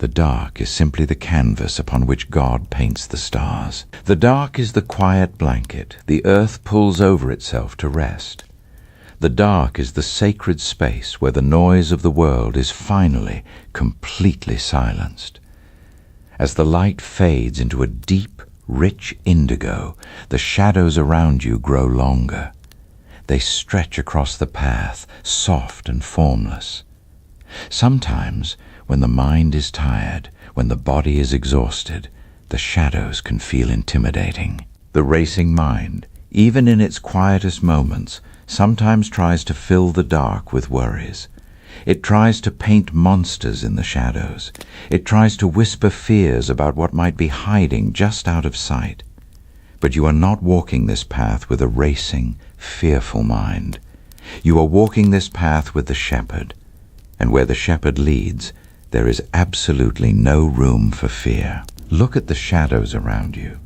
The dark is simply the canvas upon which God paints the stars. The dark is the quiet blanket the earth pulls over itself to rest. The dark is the sacred space where the noise of the world is finally, completely silenced. As the light fades into a deep, rich indigo, the shadows around you grow longer. They stretch across the path, soft and formless. Sometimes, when the mind is tired, when the body is exhausted, the shadows can feel intimidating. The racing mind, even in its quietest moments, sometimes tries to fill the dark with worries. It tries to paint monsters in the shadows. It tries to whisper fears about what might be hiding just out of sight. But you are not walking this path with a racing, fearful mind. You are walking this path with the shepherd, and where the shepherd leads, there is absolutely no room for fear. Look at the shadows around you.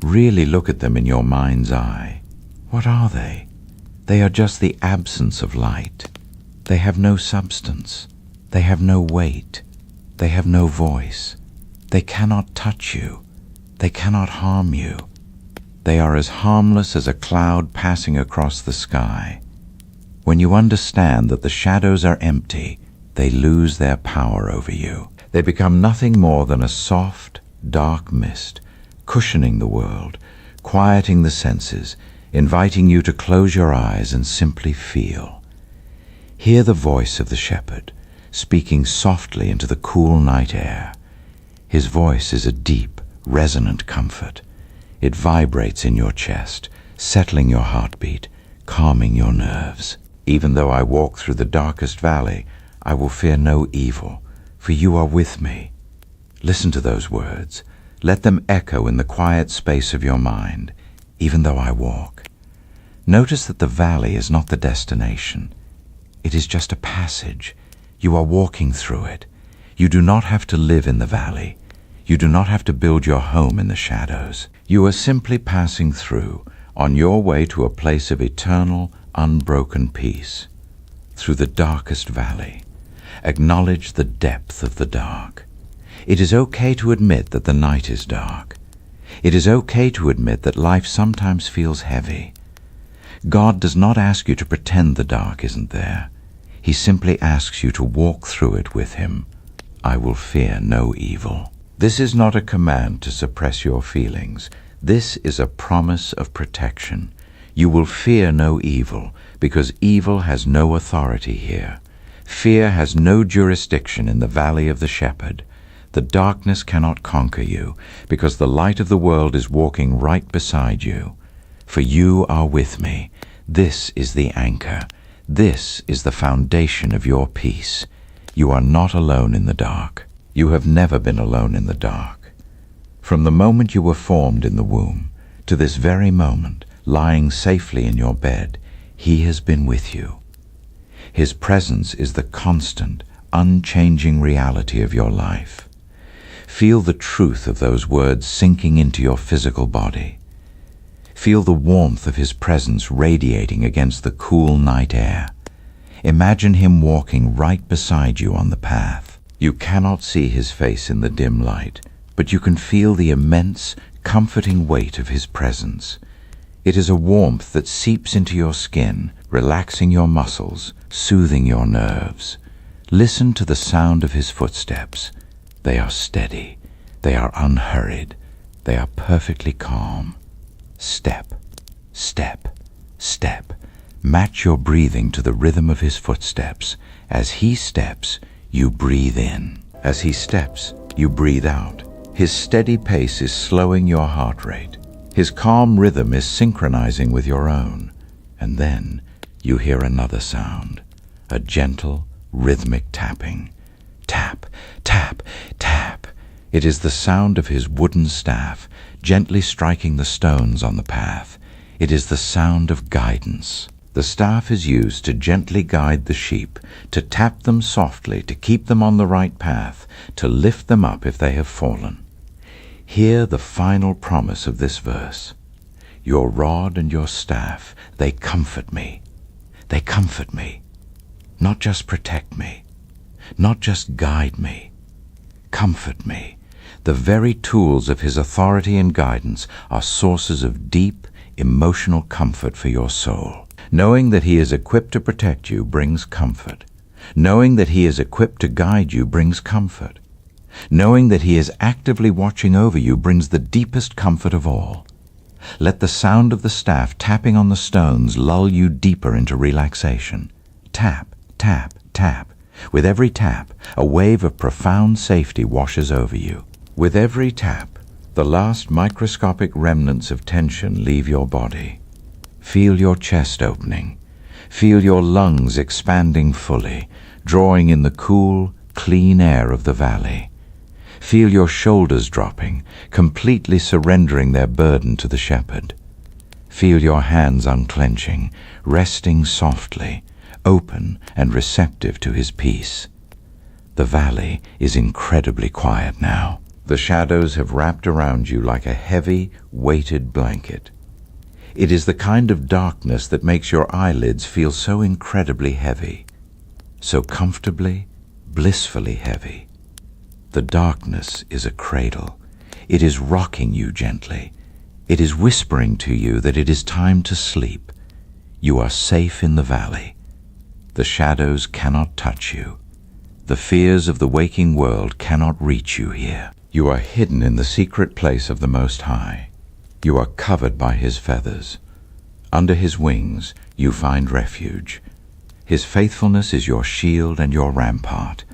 Really look at them in your mind's eye. What are they? They are just the absence of light. They have no substance. They have no weight. They have no voice. They cannot touch you. They cannot harm you. They are as harmless as a cloud passing across the sky. When you understand that the shadows are empty, they lose their power over you. They become nothing more than a soft, dark mist, cushioning the world, quieting the senses, inviting you to close your eyes and simply feel. Hear the voice of the shepherd, speaking softly into the cool night air. His voice is a deep, resonant comfort. It vibrates in your chest, settling your heartbeat, calming your nerves. Even though I walk through the darkest valley, I will fear no evil, for you are with me. Listen to those words. Let them echo in the quiet space of your mind, even though I walk. Notice that the valley is not the destination. It is just a passage. You are walking through it. You do not have to live in the valley. You do not have to build your home in the shadows. You are simply passing through, on your way to a place of eternal, unbroken peace. Through the darkest valley, acknowledge the depth of the dark. It is okay to admit that the night is dark. It is okay to admit that life sometimes feels heavy. God does not ask you to pretend the dark isn't there. He simply asks you to walk through it with him. I will fear no evil. This is not a command to suppress your feelings. This is a promise of protection. You will fear no evil, because evil has no authority here. Fear has no jurisdiction in the valley of the shepherd. The darkness cannot conquer you, because the light of the world is walking right beside you. For you are with me. This is the anchor. This is the foundation of your peace. You are not alone in the dark. You have never been alone in the dark. From the moment you were formed in the womb, to this very moment, lying safely in your bed, he has been with you. His presence is the constant, unchanging reality of your life. Feel the truth of those words sinking into your physical body. Feel the warmth of his presence radiating against the cool night air. Imagine him walking right beside you on the path. You cannot see his face in the dim light, but you can feel the immense, comforting weight of his presence. It is a warmth that seeps into your skin, relaxing your muscles, soothing your nerves. Listen to the sound of his footsteps. They are steady. They are unhurried. They are perfectly calm. Step, step, step. Match your breathing to the rhythm of his footsteps. As he steps, you breathe in. As he steps, you breathe out. His steady pace is slowing your heart rate. His calm rhythm is synchronizing with your own. And then you hear another sound, a gentle, rhythmic tapping. Tap, tap, tap. It is the sound of his wooden staff, gently striking the stones on the path. It is the sound of guidance. The staff is used to gently guide the sheep, to tap them softly, to keep them on the right path, to lift them up if they have fallen. Hear the final promise of this verse. Your rod and your staff, they comfort me. They comfort me. Not just protect me. Not just guide me. Comfort me. The very tools of his authority and guidance are sources of deep, emotional comfort for your soul. Knowing that he is equipped to protect you brings comfort. Knowing that he is equipped to guide you brings comfort. Knowing that he is actively watching over you brings the deepest comfort of all. Let the sound of the staff tapping on the stones lull you deeper into relaxation. Tap, tap, tap. With every tap, a wave of profound safety washes over you. With every tap, the last microscopic remnants of tension leave your body. Feel your chest opening. Feel your lungs expanding fully, drawing in the cool, clean air of the valley. Feel your shoulders dropping, completely surrendering their burden to the shepherd. Feel your hands unclenching, resting softly, open and receptive to his peace. The valley is incredibly quiet now. The shadows have wrapped around you like a heavy, weighted blanket. It is the kind of darkness that makes your eyelids feel so incredibly heavy, so comfortably, blissfully heavy. The darkness is a cradle. It is rocking you gently. It is whispering to you that it is time to sleep. You are safe in the valley. The shadows cannot touch you. The fears of the waking world cannot reach you here. You are hidden in the secret place of the Most High. You are covered by his feathers. Under his wings you find refuge. His faithfulness is your shield and your rampart.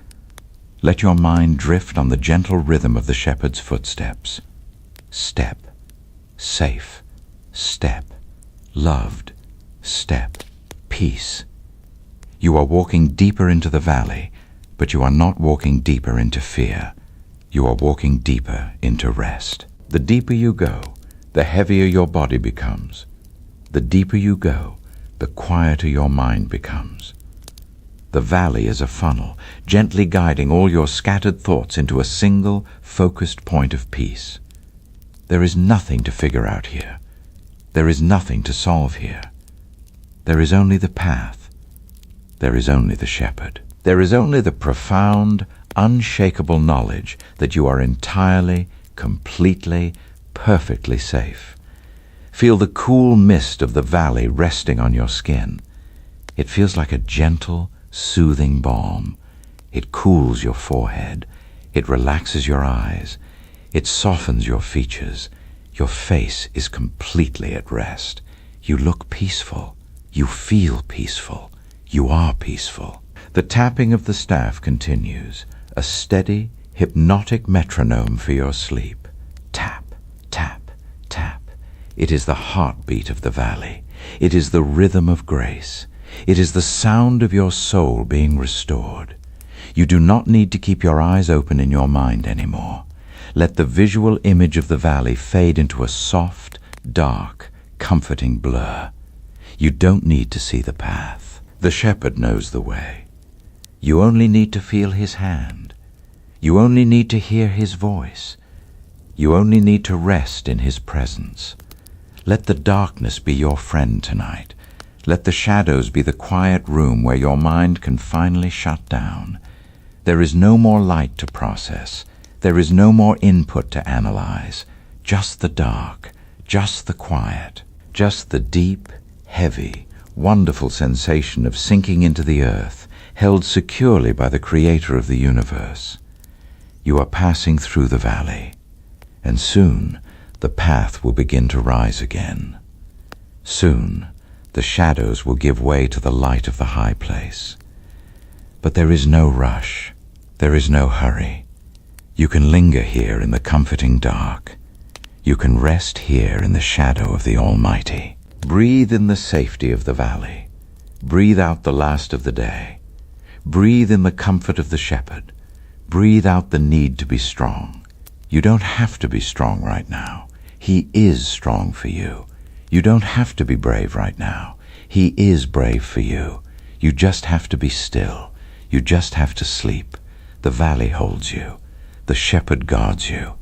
Let your mind drift on the gentle rhythm of the shepherd's footsteps. Step, safe, step, loved, step, peace. You are walking deeper into the valley, but you are not walking deeper into fear. You are walking deeper into rest. The deeper you go, the heavier your body becomes. The deeper you go, the quieter your mind becomes. The valley is a funnel, gently guiding all your scattered thoughts into a single, focused point of peace. There is nothing to figure out here. There is nothing to solve here. There is only the path. There is only the shepherd. There is only the profound, unshakable knowledge that you are entirely, completely, perfectly safe. Feel the cool mist of the valley resting on your skin. It feels like a gentle, soothing balm. It cools your forehead. It relaxes your eyes. It softens your features. Your face is completely at rest. You look peaceful. You feel peaceful. You are peaceful. The tapping of the staff continues, a steady, hypnotic metronome for your sleep. Tap, tap, tap. It is the heartbeat of the valley. It is the rhythm of grace. It is the sound of your soul being restored. You do not need to keep your eyes open in your mind anymore. Let the visual image of the valley fade into a soft, dark, comforting blur. You don't need to see the path. The shepherd knows the way. You only need to feel his hand. You only need to hear his voice. You only need to rest in his presence. Let the darkness be your friend tonight. Let the shadows be the quiet room where your mind can finally shut down. There is no more light to process. There is no more input to analyze. Just the dark, just the quiet, just the deep, heavy, wonderful sensation of sinking into the earth, held securely by the Creator of the universe. You are passing through the valley, and soon the path will begin to rise again. Soon the shadows will give way to the light of the high place. But there is no rush. There is no hurry. You can linger here in the comforting dark. You can rest here in the shadow of the Almighty. Breathe in the safety of the valley. Breathe out the last of the day. Breathe in the comfort of the shepherd. Breathe out the need to be strong. You don't have to be strong right now. He is strong for you. You don't have to be brave right now. He is brave for you. You just have to be still. You just have to sleep. The valley holds you. The shepherd guards you.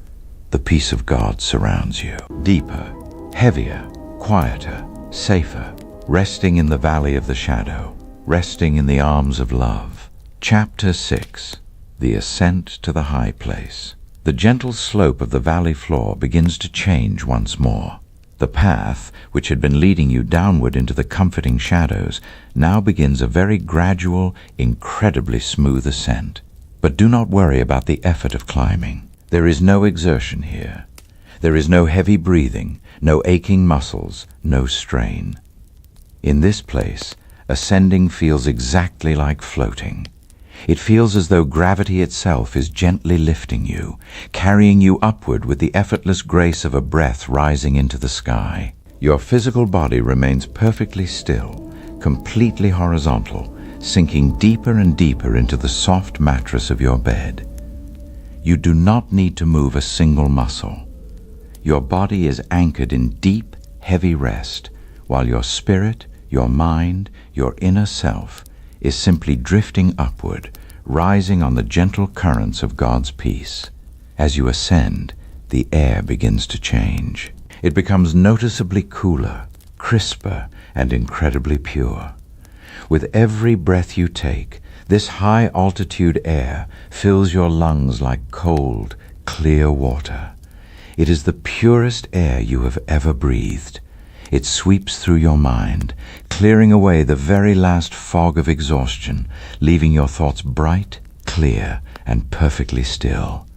The peace of God surrounds you. Deeper, heavier, quieter, safer, resting in the valley of the shadow, resting in the arms of love. Chapter 6. The Ascent to the High Place. The gentle slope of the valley floor begins to change once more. The path, which had been leading you downward into the comforting shadows, now begins a very gradual, incredibly smooth ascent. But do not worry about the effort of climbing. There is no exertion here. There is no heavy breathing, no aching muscles, no strain. In this place, ascending feels exactly like floating. It feels as though gravity itself is gently lifting you, carrying you upward with the effortless grace of a breath rising into the sky. Your physical body remains perfectly still, completely horizontal, sinking deeper and deeper into the soft mattress of your bed. You do not need to move a single muscle. Your body is anchored in deep, heavy rest, while your spirit, your mind, your inner self is simply drifting upward, rising on the gentle currents of God's peace. As you ascend, the air begins to change. It becomes noticeably cooler, crisper, and incredibly pure. With every breath you take, this high-altitude air fills your lungs like cold, clear water. It is the purest air you have ever breathed. It sweeps through your mind, clearing away the very last fog of exhaustion, leaving your thoughts bright, clear, and perfectly still.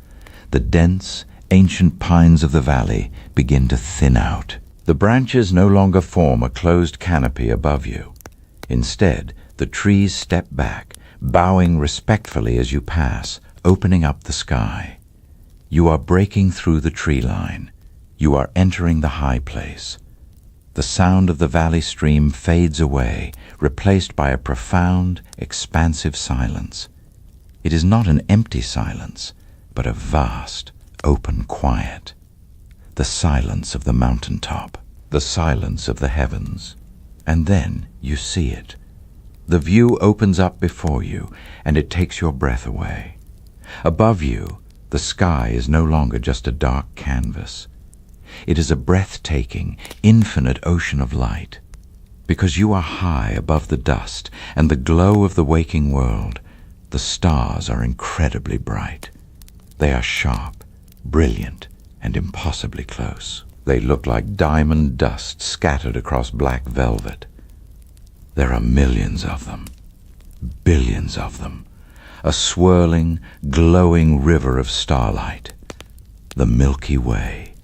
The dense, ancient pines of the valley begin to thin out. The branches no longer form a closed canopy above you. Instead, the trees step back, bowing respectfully as you pass, opening up the sky. You are breaking through the tree line. You are entering the high place. The sound of the valley stream fades away, replaced by a profound, expansive silence. It is not an empty silence, but a vast, open quiet. The silence of the mountaintop, the silence of the heavens. And then you see it. The view opens up before you, and it takes your breath away. Above you, the sky is no longer just a dark canvas. It is a breathtaking, infinite ocean of light. Because you are high above the dust and the glow of the waking world, the stars are incredibly bright. They are sharp, brilliant, and impossibly close. They look like diamond dust scattered across black velvet. There are millions of them, billions of them, a swirling, glowing river of starlight. The Milky Way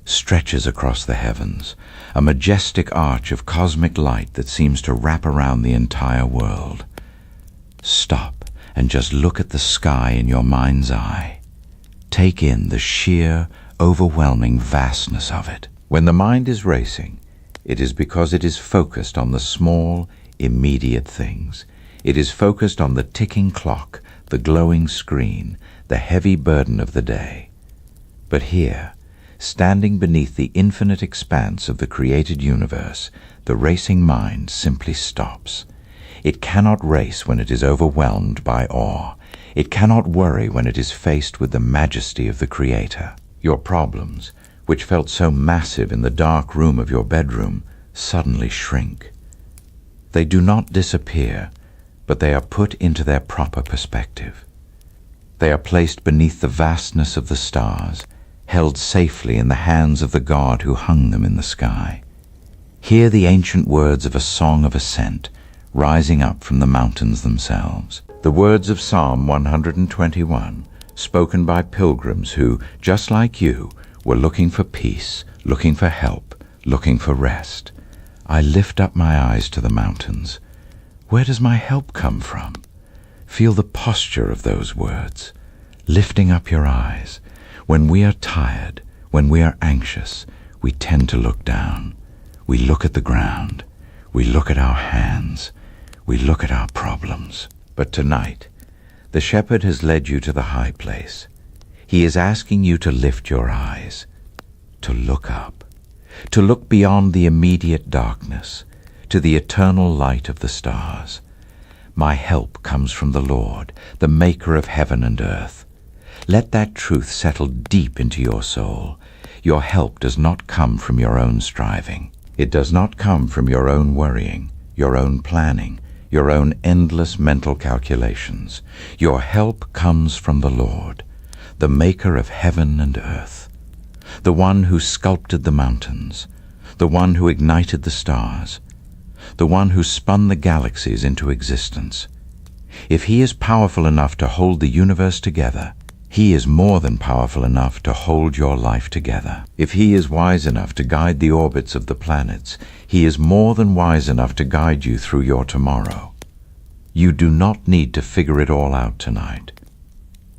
stretches across the heavens, a majestic arch of cosmic light that seems to wrap around the entire world. Stop and just look at the sky in your mind's eye. Take in the sheer, overwhelming vastness of it. When the mind is racing, it is because it is focused on the small, immediate things. It is focused on the ticking clock, the glowing screen, the heavy burden of the day. But here, standing beneath the infinite expanse of the created universe, the racing mind simply stops. It cannot race when it is overwhelmed by awe. It cannot worry when it is faced with the majesty of the Creator. Your problems, which felt so massive in the dark room of your bedroom, suddenly shrink. They do not disappear, but they are put into their proper perspective. They are placed beneath the vastness of the stars, held safely in the hands of the God who hung them in the sky. Hear the ancient words of a song of ascent, rising up from the mountains themselves. The words of Psalm 121, spoken by pilgrims who, just like you, were looking for peace, looking for help, looking for rest. I lift up my eyes to the mountains. Where does my help come from? Feel the posture of those words, lifting up your eyes. When we are tired, when we are anxious, we tend to look down. We look at the ground. We look at our hands. We look at our problems. But tonight, the shepherd has led you to the high place. He is asking you to lift your eyes, to look up, to look beyond the immediate darkness, to the eternal light of the stars. My help comes from the Lord, the maker of heaven and earth. Let that truth settle deep into your soul. Your help does not come from your own striving. It does not come from your own worrying, your own planning, your own endless mental calculations. Your help comes from the Lord, the maker of heaven and earth, the one who sculpted the mountains, the one who ignited the stars, the one who spun the galaxies into existence. If he is powerful enough to hold the universe together, he is more than powerful enough to hold your life together. If he is wise enough to guide the orbits of the planets, he is more than wise enough to guide you through your tomorrow. You do not need to figure it all out tonight.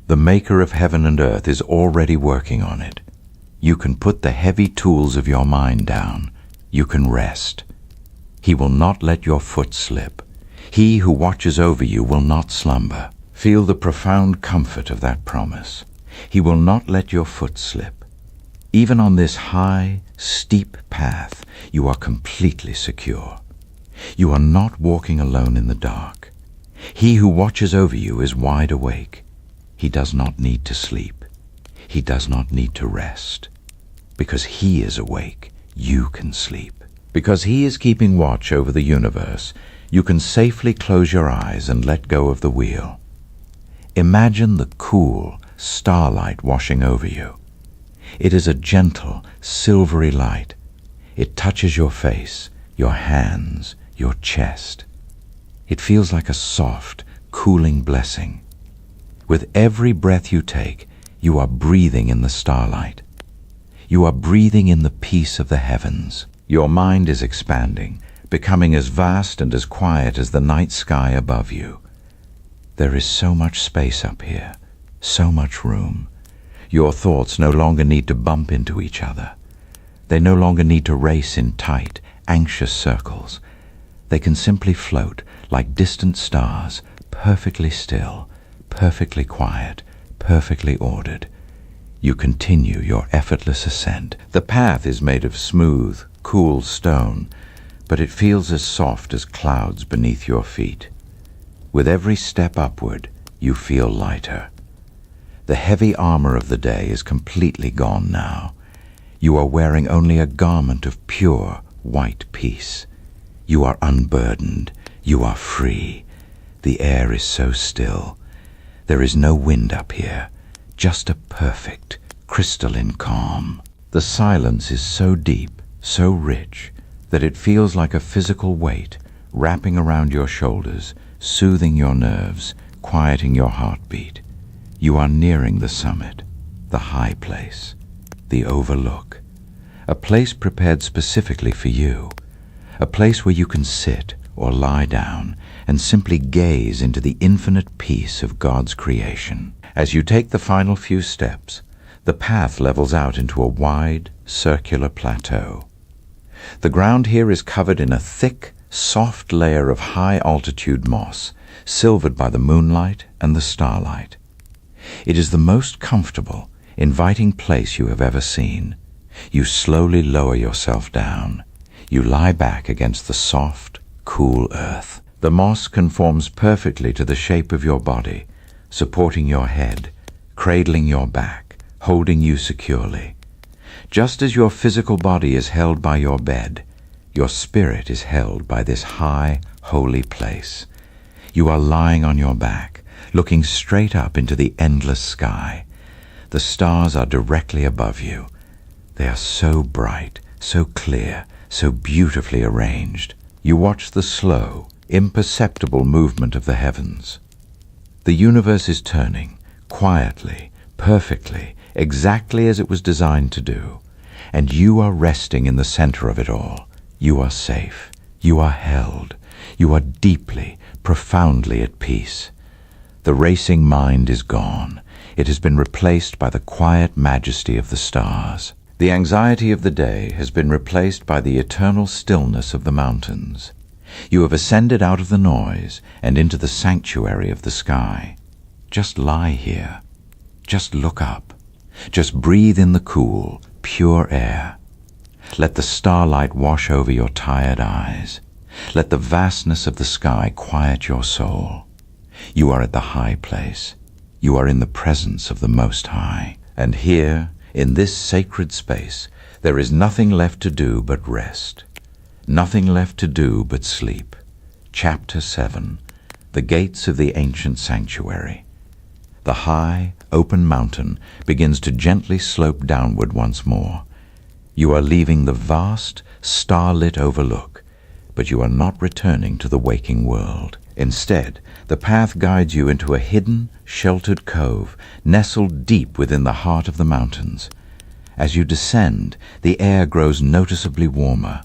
The maker of heaven and earth is already working on it. You can put the heavy tools of your mind down. You can rest. He will not let your foot slip. He who watches over you will not slumber. Feel the profound comfort of that promise. He will not let your foot slip. Even on this high, steep path, you are completely secure. You are not walking alone in the dark. He who watches over you is wide awake. He does not need to sleep. He does not need to rest. Because he is awake, you can sleep. Because he is keeping watch over the universe, you can safely close your eyes and let go of the wheel. Imagine the cool starlight washing over you. It is a gentle, silvery light. It touches your face, your hands, your chest. It feels like a soft, cooling blessing. With every breath you take, you are breathing in the starlight. You are breathing in the peace of the heavens. Your mind is expanding, becoming as vast and as quiet as the night sky above you. There is so much space up here, so much room. Your thoughts no longer need to bump into each other. They no longer need to race in tight, anxious circles. They can simply float like distant stars, perfectly still, perfectly quiet, perfectly ordered. You continue your effortless ascent. The path is made of smooth, cool stone, but it feels as soft as clouds beneath your feet. With every step upward, you feel lighter. The heavy armor of the day is completely gone now. You are wearing only a garment of pure, white peace. You are unburdened. You are free. The air is so still. There is no wind up here, just a perfect, crystalline calm. The silence is so deep, so rich, that it feels like a physical weight wrapping around your shoulders, soothing your nerves, quieting your heartbeat. You are nearing the summit, the high place, the overlook, a place prepared specifically for you, a place where you can sit or lie down and simply gaze into the infinite peace of God's creation. As you take the final few steps, the path levels out into a wide, circular plateau. The ground here is covered in a thick, soft layer of high-altitude moss, silvered by the moonlight and the starlight. It is the most comfortable, inviting place you have ever seen. You slowly lower yourself down. You lie back against the soft, cool earth. The moss conforms perfectly to the shape of your body, supporting your head, cradling your back, holding you securely. Just as your physical body is held by your bed, your spirit is held by this high, holy place. You are lying on your back, looking straight up into the endless sky. The stars are directly above you. They are so bright, so clear, so beautifully arranged. You watch the slow, imperceptible movement of the heavens. The universe is turning, quietly, perfectly, exactly as it was designed to do. And you are resting in the center of it all. You are safe. You are held. You are deeply, profoundly at peace. The racing mind is gone. It has been replaced by the quiet majesty of the stars. The anxiety of the day has been replaced by the eternal stillness of the mountains. You have ascended out of the noise and into the sanctuary of the sky. Just lie here. Just look up. Just breathe in the cool, pure air. Let the starlight wash over your tired eyes. Let the vastness of the sky quiet your soul. You are at the high place. You are in the presence of the Most High. And here, in this sacred space, there is nothing left to do but rest. Nothing left to do but sleep. Chapter 7. The Gates of the Ancient Sanctuary. The high, open mountain begins to gently slope downward once more. You are leaving the vast, starlit overlook, but you are not returning to the waking world. Instead, the path guides you into a hidden, sheltered cove nestled deep within the heart of the mountains. As you descend, the air grows noticeably warmer.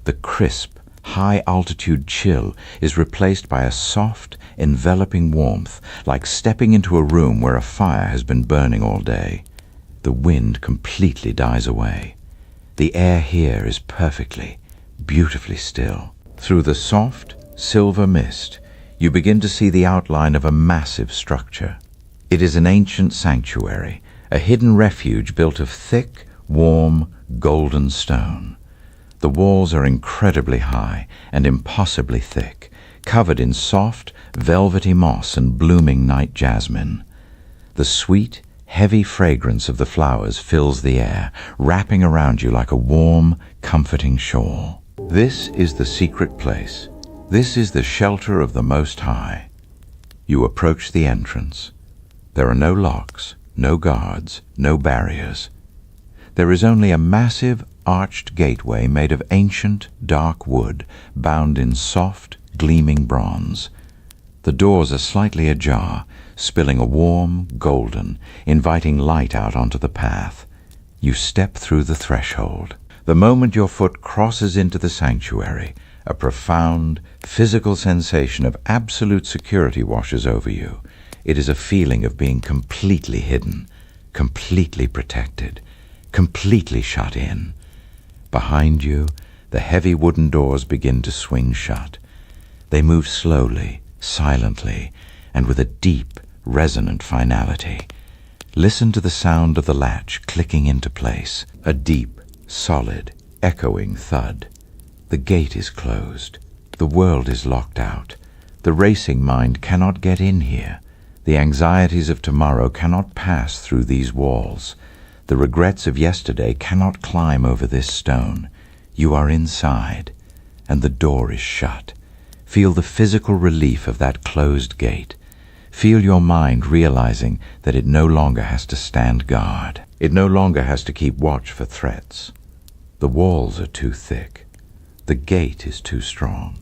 The crisp, high-altitude chill is replaced by a soft, enveloping warmth, like stepping into a room where a fire has been burning all day. The wind completely dies away. The air here is perfectly, beautifully still. Through the soft, silver mist, you begin to see the outline of a massive structure. It is an ancient sanctuary, a hidden refuge built of thick, warm, golden stone. The walls are incredibly high and impossibly thick, covered in soft, velvety moss and blooming night jasmine. The sweet, heavy fragrance of the flowers fills the air, wrapping around you like a warm, comforting shawl. This is the secret place. This is the shelter of the Most High. You approach the entrance. There are no locks, no guards, no barriers. There is only a massive, arched gateway made of ancient, dark wood, bound in soft, gleaming bronze. The doors are slightly ajar, spilling a warm, golden, inviting light out onto the path. You step through the threshold. The moment your foot crosses into the sanctuary, a profound, physical sensation of absolute security washes over you. It is a feeling of being completely hidden, completely protected, completely shut in. Behind you, the heavy wooden doors begin to swing shut. They move slowly, silently, and with a deep, resonant finality. Listen to the sound of the latch clicking into place, a deep, solid, echoing thud. The gate is closed. The world is locked out. The racing mind cannot get in here. The anxieties of tomorrow cannot pass through these walls. The regrets of yesterday cannot climb over this stone. You are inside, and the door is shut. Feel the physical relief of that closed gate. Feel your mind realizing that it no longer has to stand guard. It no longer has to keep watch for threats. The walls are too thick. The gate is too strong.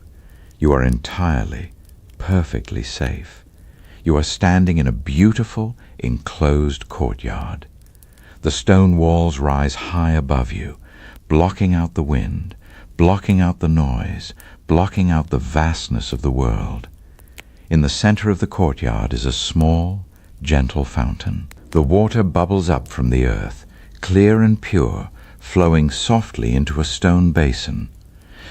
You are entirely, perfectly safe. You are standing in a beautiful, enclosed courtyard. The stone walls rise high above you, blocking out the wind, blocking out the noise, blocking out the vastness of the world. In the center of the courtyard is a small, gentle fountain. The water bubbles up from the earth, clear and pure, flowing softly into a stone basin.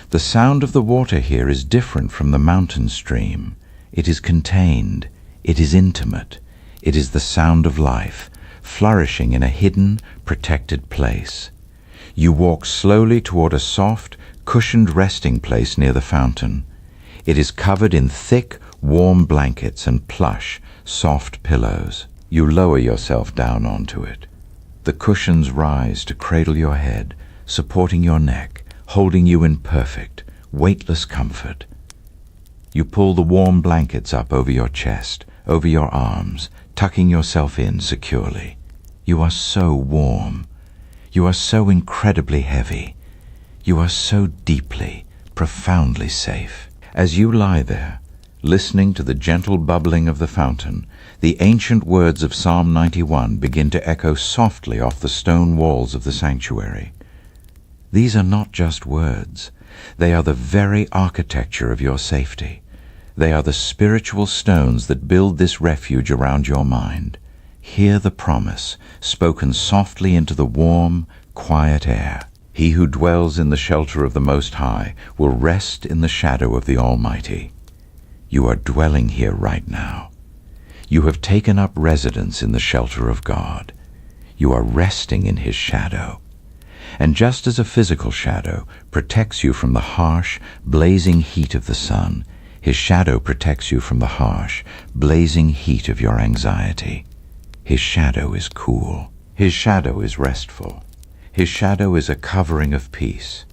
The sound of the water here is different from the mountain stream. It is contained. It is intimate. It is the sound of life, flourishing in a hidden, protected place. You walk slowly toward a soft, cushioned resting place near the fountain. It is covered in thick, warm blankets and plush, soft pillows. You lower yourself down onto it. The cushions rise to cradle your head, supporting your neck, holding you in perfect, weightless comfort. You pull the warm blankets up over your chest, over your arms, tucking yourself in securely. You are so warm. You are so incredibly heavy. You are so deeply, profoundly safe. As you lie there, listening to the gentle bubbling of the fountain, the ancient words of Psalm 91 begin to echo softly off the stone walls of the sanctuary. These are not just words. They are the very architecture of your safety. They are the spiritual stones that build this refuge around your mind. Hear the promise, spoken softly into the warm, quiet air. He who dwells in the shelter of the Most High will rest in the shadow of the Almighty. You are dwelling here right now. You have taken up residence in the shelter of God. You are resting in His shadow. And just as a physical shadow protects you from the harsh, blazing heat of the sun, His shadow protects you from the harsh, blazing heat of your anxiety. His shadow is cool. His shadow is restful. His shadow is a covering of peace.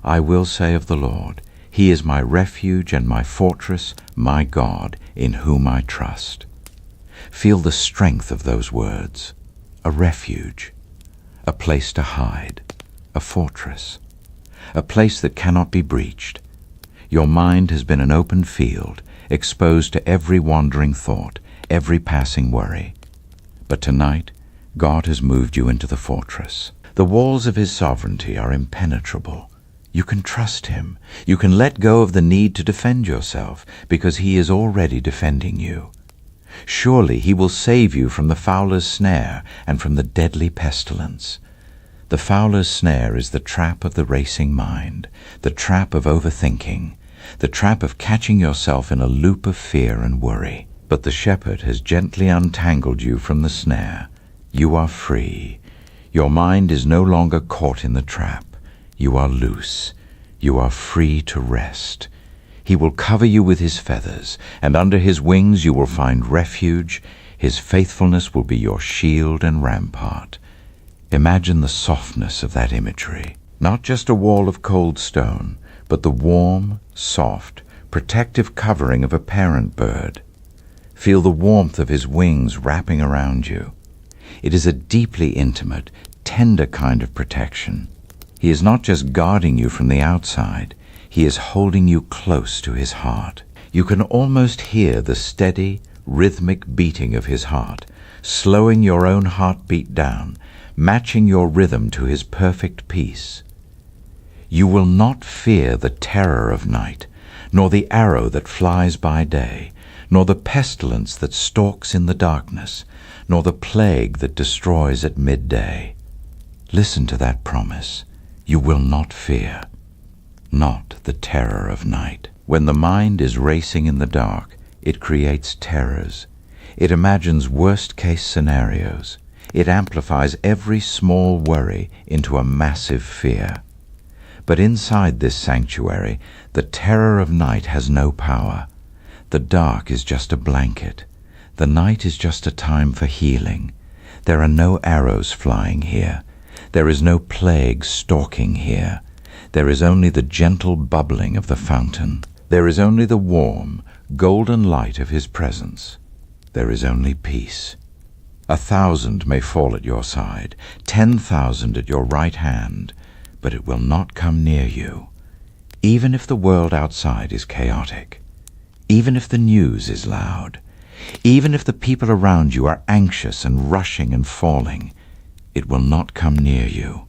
I will say of the Lord, He is my refuge and my fortress, my God, in whom I trust. Feel the strength of those words. A refuge, a place to hide, a fortress, a place that cannot be breached. Your mind has been an open field, exposed to every wandering thought, every passing worry. But tonight, God has moved you into the fortress. The walls of His sovereignty are impenetrable. You can trust Him. You can let go of the need to defend yourself, because He is already defending you. Surely He will save you from the fowler's snare and from the deadly pestilence. The fowler's snare is the trap of the racing mind, the trap of overthinking, the trap of catching yourself in a loop of fear and worry. But the shepherd has gently untangled you from the snare. You are free. Your mind is no longer caught in the trap. You are loose. You are free to rest. He will cover you with His feathers, and under His wings you will find refuge. His faithfulness will be your shield and rampart. Imagine the softness of that imagery. Not just a wall of cold stone, but the warm, soft, protective covering of a parent bird. Feel the warmth of His wings wrapping around you. It is a deeply intimate, tender kind of protection. He is not just guarding you from the outside, he is holding you close to his heart. You can almost hear the steady, rhythmic beating of his heart, slowing your own heartbeat down, matching your rhythm to his perfect peace. You will not fear the terror of night, nor the arrow that flies by day, nor the pestilence that stalks in the darkness, nor the plague that destroys at midday. Listen to that promise. You will not fear, not the terror of night. When the mind is racing in the dark, it creates terrors. It imagines worst-case scenarios. It amplifies every small worry into a massive fear. But inside this sanctuary, the terror of night has no power. The dark is just a blanket. The night is just a time for healing. There are no arrows flying here. There is no plague stalking here. There is only the gentle bubbling of the fountain. There is only the warm, golden light of his presence. There is only peace. 1,000 may fall at your side, 10,000 at your right hand, but it will not come near you. Even if the world outside is chaotic, even if the news is loud, even if the people around you are anxious and rushing and falling, it will not come near you.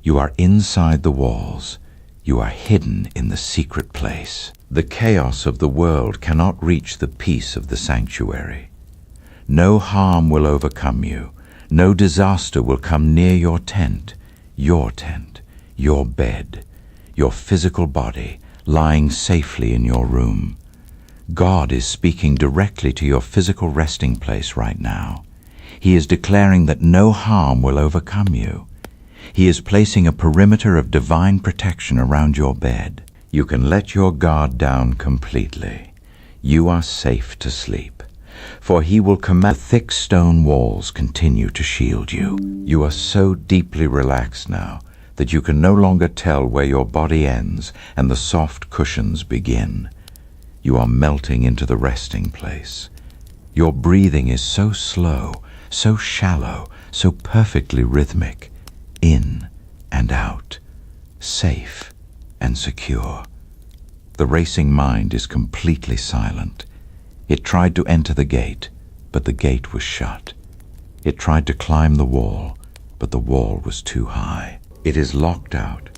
You are inside the walls. You are hidden in the secret place. The chaos of the world cannot reach the peace of the sanctuary. No harm will overcome you. No disaster will come near your tent, your bed, your physical body lying safely in your room. God is speaking directly to your physical resting place right now. He is declaring that no harm will overcome you. He is placing a perimeter of divine protection around your bed. You can let your guard down completely. You are safe to sleep, for he will command the thick stone walls continue to shield you. You are so deeply relaxed now that you can no longer tell where your body ends and the soft cushions begin. You are melting into the resting place. Your breathing is so slow, so shallow, so perfectly rhythmic, in and out, safe and secure. The racing mind is completely silent. It tried to enter the gate, but the gate was shut. It tried to climb the wall, but the wall was too high. It is locked out,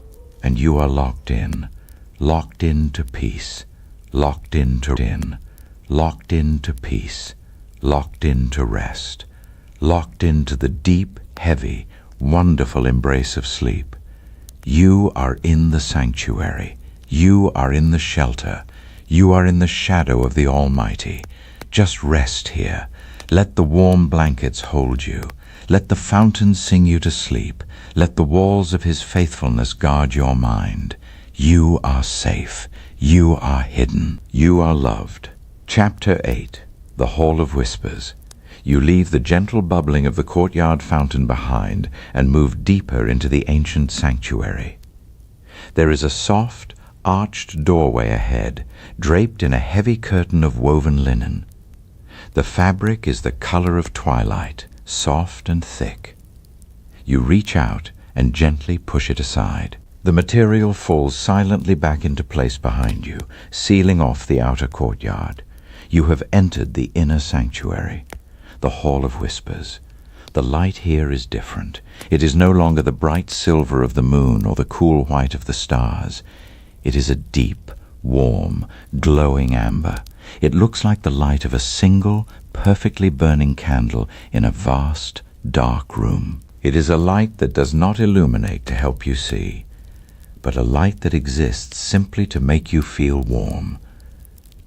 and you are locked into peace, locked into peace, locked into rest, locked into the deep, heavy, wonderful embrace of sleep. You are in the sanctuary. You are in the shelter. You are in the shadow of the Almighty. Just rest here. Let the warm blankets hold you. Let the fountain sing you to sleep. Let the walls of his faithfulness guard your mind. You are safe. You are hidden. You are loved. Chapter 8. The Hall of Whispers. You leave the gentle bubbling of the courtyard fountain behind and move deeper into the ancient sanctuary. There is a soft, arched doorway ahead, draped in a heavy curtain of woven linen. The fabric is the color of twilight, soft and thick. You reach out and gently push it aside. The material falls silently back into place behind you, sealing off the outer courtyard. You have entered the inner sanctuary, the Hall of Whispers. The light here is different. It is no longer the bright silver of the moon or the cool white of the stars. It is a deep, warm, glowing amber. It looks like the light of a single, perfectly burning candle in a vast, dark room. It is a light that does not illuminate to help you see, but a light that exists simply to make you feel warm.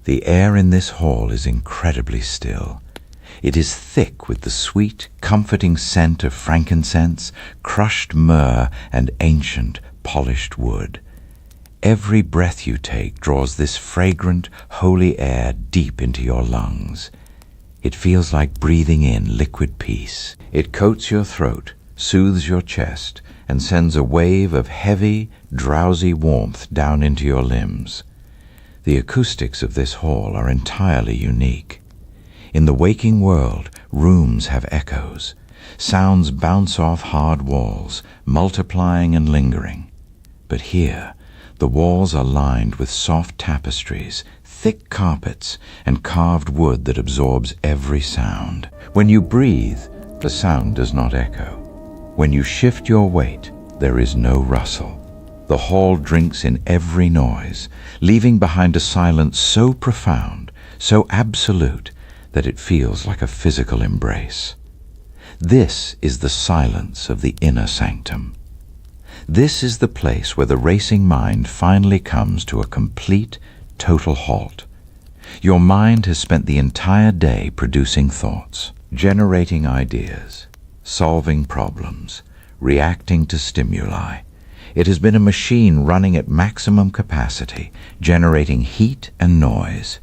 The air in this hall is incredibly still. It is thick with the sweet, comforting scent of frankincense, crushed myrrh, and ancient, polished wood. Every breath you take draws this fragrant, holy air deep into your lungs. It feels like breathing in liquid peace. It coats your throat, soothes your chest, and sends a wave of heavy, drowsy warmth down into your limbs. The acoustics of this hall are entirely unique. In the waking world, rooms have echoes. Sounds bounce off hard walls, multiplying and lingering. But here, the walls are lined with soft tapestries, thick carpets, and carved wood that absorbs every sound. When you breathe, the sound does not echo. When you shift your weight, there is no rustle. The hall drinks in every noise, leaving behind a silence so profound, so absolute, that it feels like a physical embrace. This is the silence of the inner sanctum. This is the place where the racing mind finally comes to a complete, total halt. Your mind has spent the entire day producing thoughts, generating ideas, solving problems, reacting to stimuli. It has been a machine running at maximum capacity, generating heat and noise.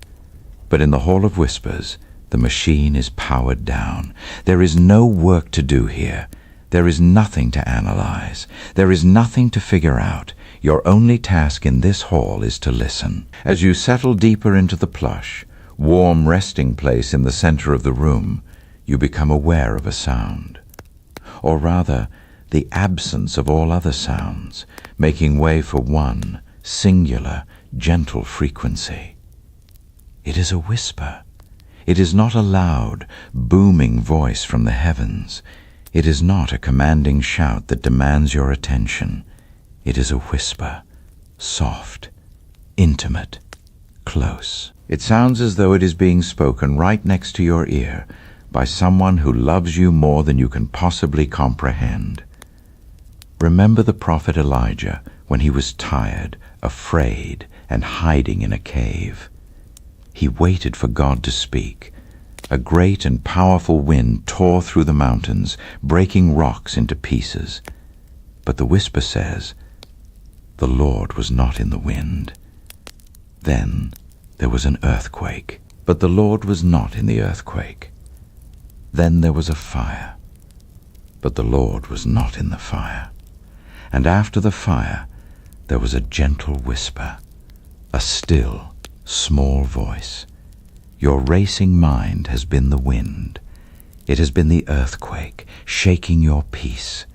But in the Hall of Whispers, the machine is powered down. There is no work to do here. There is nothing to analyze. There is nothing to figure out. Your only task in this hall is to listen. As you settle deeper into the plush, warm resting place in the center of the room, you become aware of a sound. Or rather, the absence of all other sounds, making way for one singular, gentle frequency. It is a whisper. It is not a loud, booming voice from the heavens. It is not a commanding shout that demands your attention. It is a whisper, soft, intimate, close. It sounds as though it is being spoken right next to your ear by someone who loves you more than you can possibly comprehend. Remember the prophet Elijah when he was tired, afraid, and hiding in a cave. He waited for God to speak. A great and powerful wind tore through the mountains, breaking rocks into pieces. But the whisper says, "The Lord was not in the wind." Then there was an earthquake, but the Lord was not in the earthquake. Then there was a fire, but the Lord was not in the fire. And after the fire, there was a gentle whisper, a still, small voice. Your racing mind has been the wind. It has been the earthquake, shaking your peace.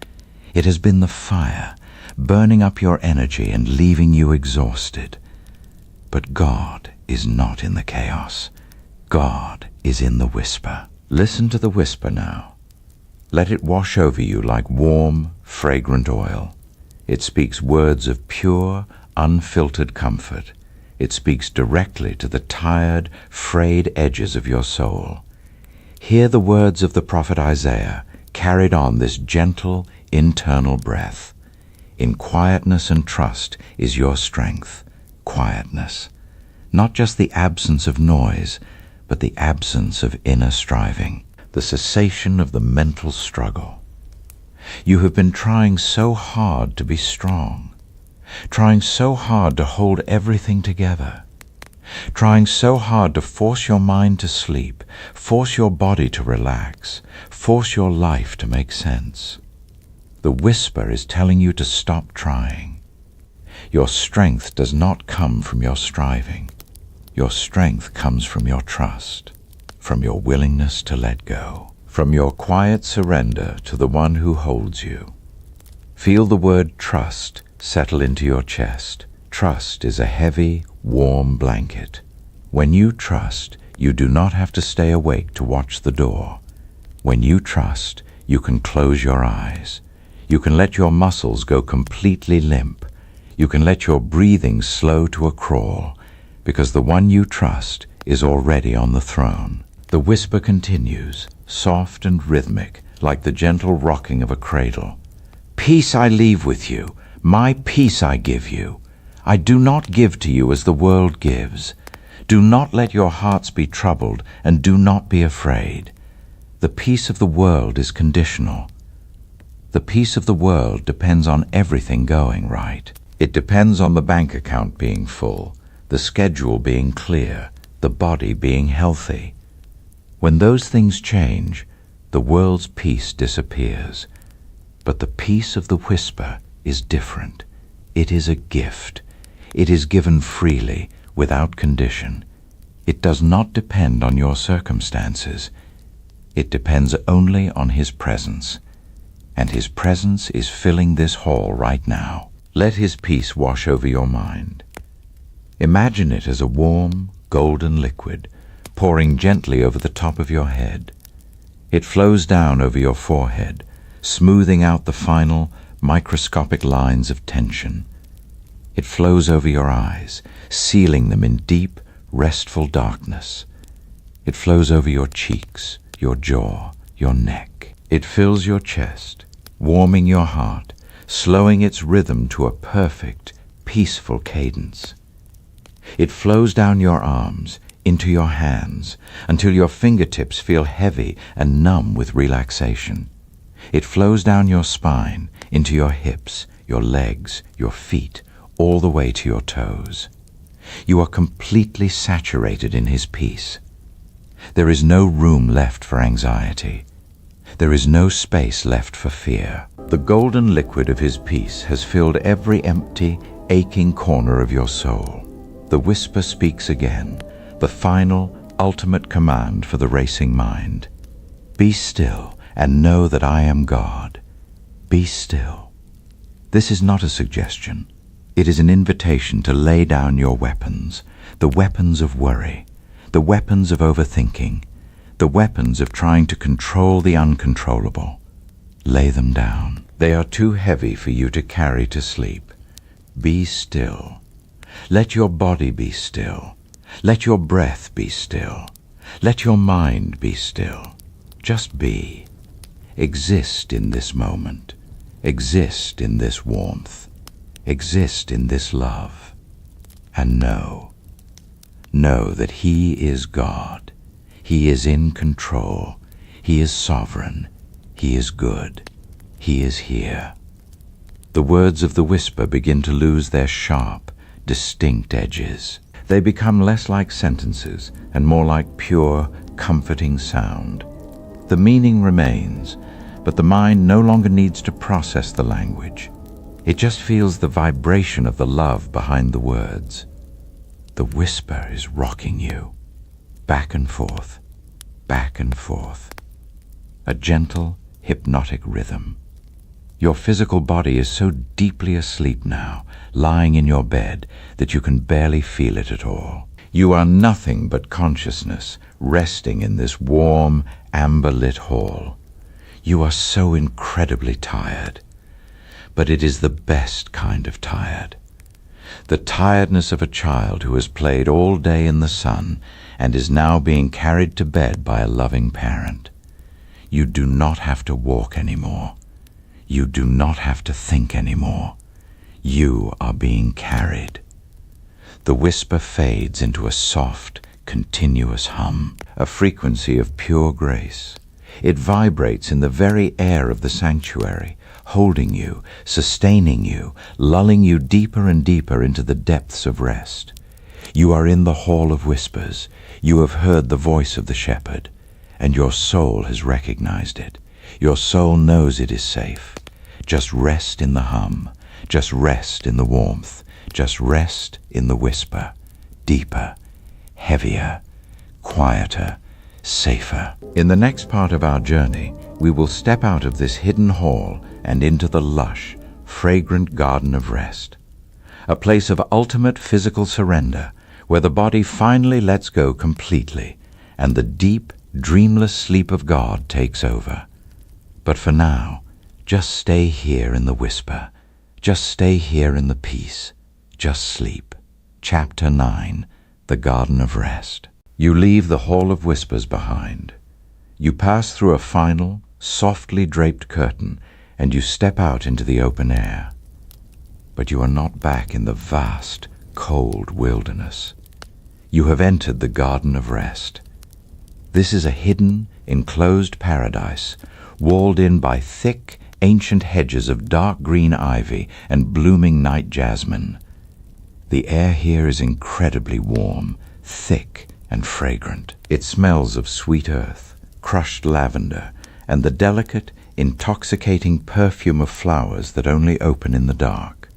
It has been the fire, burning up your energy and leaving you exhausted. But God is not in the chaos. God is in the whisper. Listen to the whisper now. Let it wash over you like warm, fragrant oil. It speaks words of pure, unfiltered comfort. It speaks directly to the tired, frayed edges of your soul. Hear the words of the prophet Isaiah carried on this gentle, internal breath. In quietness and trust is your strength. Quietness. Not just the absence of noise, but the absence of inner striving. The cessation of the mental struggle. You have been trying so hard to be strong. Trying so hard to hold everything together, trying so hard to force your mind to sleep, force your body to relax, force your life to make sense. The whisper is telling you to stop trying. Your strength does not come from your striving. Your strength comes from your trust, from your willingness to let go, from your quiet surrender to the one who holds you. Feel the word trust settle into your chest. Trust is a heavy, warm blanket. When you trust, you do not have to stay awake to watch the door. When you trust, you can close your eyes. You can let your muscles go completely limp. You can let your breathing slow to a crawl, because the one you trust is already on the throne. The whisper continues, soft and rhythmic, like the gentle rocking of a cradle. Peace I leave with you. My peace I give you. I do not give to you as the world gives. Do not let your hearts be troubled, and do not be afraid. The peace of the world is conditional. The peace of the world depends on everything going right. It depends on the bank account being full, the schedule being clear, the body being healthy. When those things change, the world's peace disappears. But the peace of the whisper is different. It is a gift. It is given freely, without condition. It does not depend on your circumstances. It depends only on His presence, and His presence is filling this hall right now. Let His peace wash over your mind. Imagine it as a warm, golden liquid pouring gently over the top of your head. It flows down over your forehead, smoothing out the final, microscopic lines of tension. It flows over your eyes, sealing them in deep, restful darkness. It flows over your cheeks, your jaw, your neck. It fills your chest, warming your heart, slowing its rhythm to a perfect, peaceful cadence. It flows down your arms, into your hands, until your fingertips feel heavy and numb with relaxation. It flows down your spine, into your hips, your legs, your feet, all the way to your toes. You are completely saturated in His peace. There is no room left for anxiety. There is no space left for fear. The golden liquid of His peace has filled every empty, aching corner of your soul. The whisper speaks again, the final, ultimate command for the racing mind. Be still and know that I am God. Be still. This is not a suggestion. It is an invitation to lay down your weapons, the weapons of worry, the weapons of overthinking, the weapons of trying to control the uncontrollable. Lay them down. They are too heavy for you to carry to sleep. Be still. Let your body be still. Let your breath be still. Let your mind be still. Just be. Exist in this moment. Exist in this warmth. Exist in this love. And know that He is God. He is in control. He is sovereign. He is good. He is here. The words of the whisper begin to lose their sharp, distinct edges. They become less like sentences and more like pure, comforting sound. The meaning remains, but the mind no longer needs to process the language. It just feels the vibration of the love behind the words. The whisper is rocking you, back and forth, back and forth. A gentle, hypnotic rhythm. Your physical body is so deeply asleep now, lying in your bed, that you can barely feel it at all. You are nothing but consciousness, resting in this warm, amber-lit hall. You are so incredibly tired. But it is the best kind of tired. The tiredness of a child who has played all day in the sun and is now being carried to bed by a loving parent. You do not have to walk anymore. You do not have to think anymore. You are being carried. The whisper fades into a soft, continuous hum, a frequency of pure grace. It vibrates in the very air of the sanctuary, holding you, sustaining you, lulling you deeper and deeper into the depths of rest. You are in the hall of whispers. You have heard the voice of the shepherd, and your soul has recognized it. Your soul knows it is safe. Just rest in the hum. Just rest in the warmth. Just rest in the whisper. Deeper, heavier, quieter, safer. In the next part of our journey, we will step out of this hidden hall and into the lush, fragrant garden of rest. A place of ultimate physical surrender, where the body finally lets go completely, and the deep, dreamless sleep of God takes over. But for now, just stay here in the whisper. Just stay here in the peace. Just sleep. Chapter 9, The Garden of Rest. You leave the Hall of Whispers behind. You pass through a final, softly draped curtain, and you step out into the open air. But you are not back in the vast, cold wilderness. You have entered the Garden of Rest. This is a hidden, enclosed paradise, walled in by thick, ancient hedges of dark green ivy and blooming night jasmine. The air here is incredibly warm, thick, and fragrant. It smells of sweet earth, crushed lavender, and the delicate, intoxicating perfume of flowers that only open in the dark.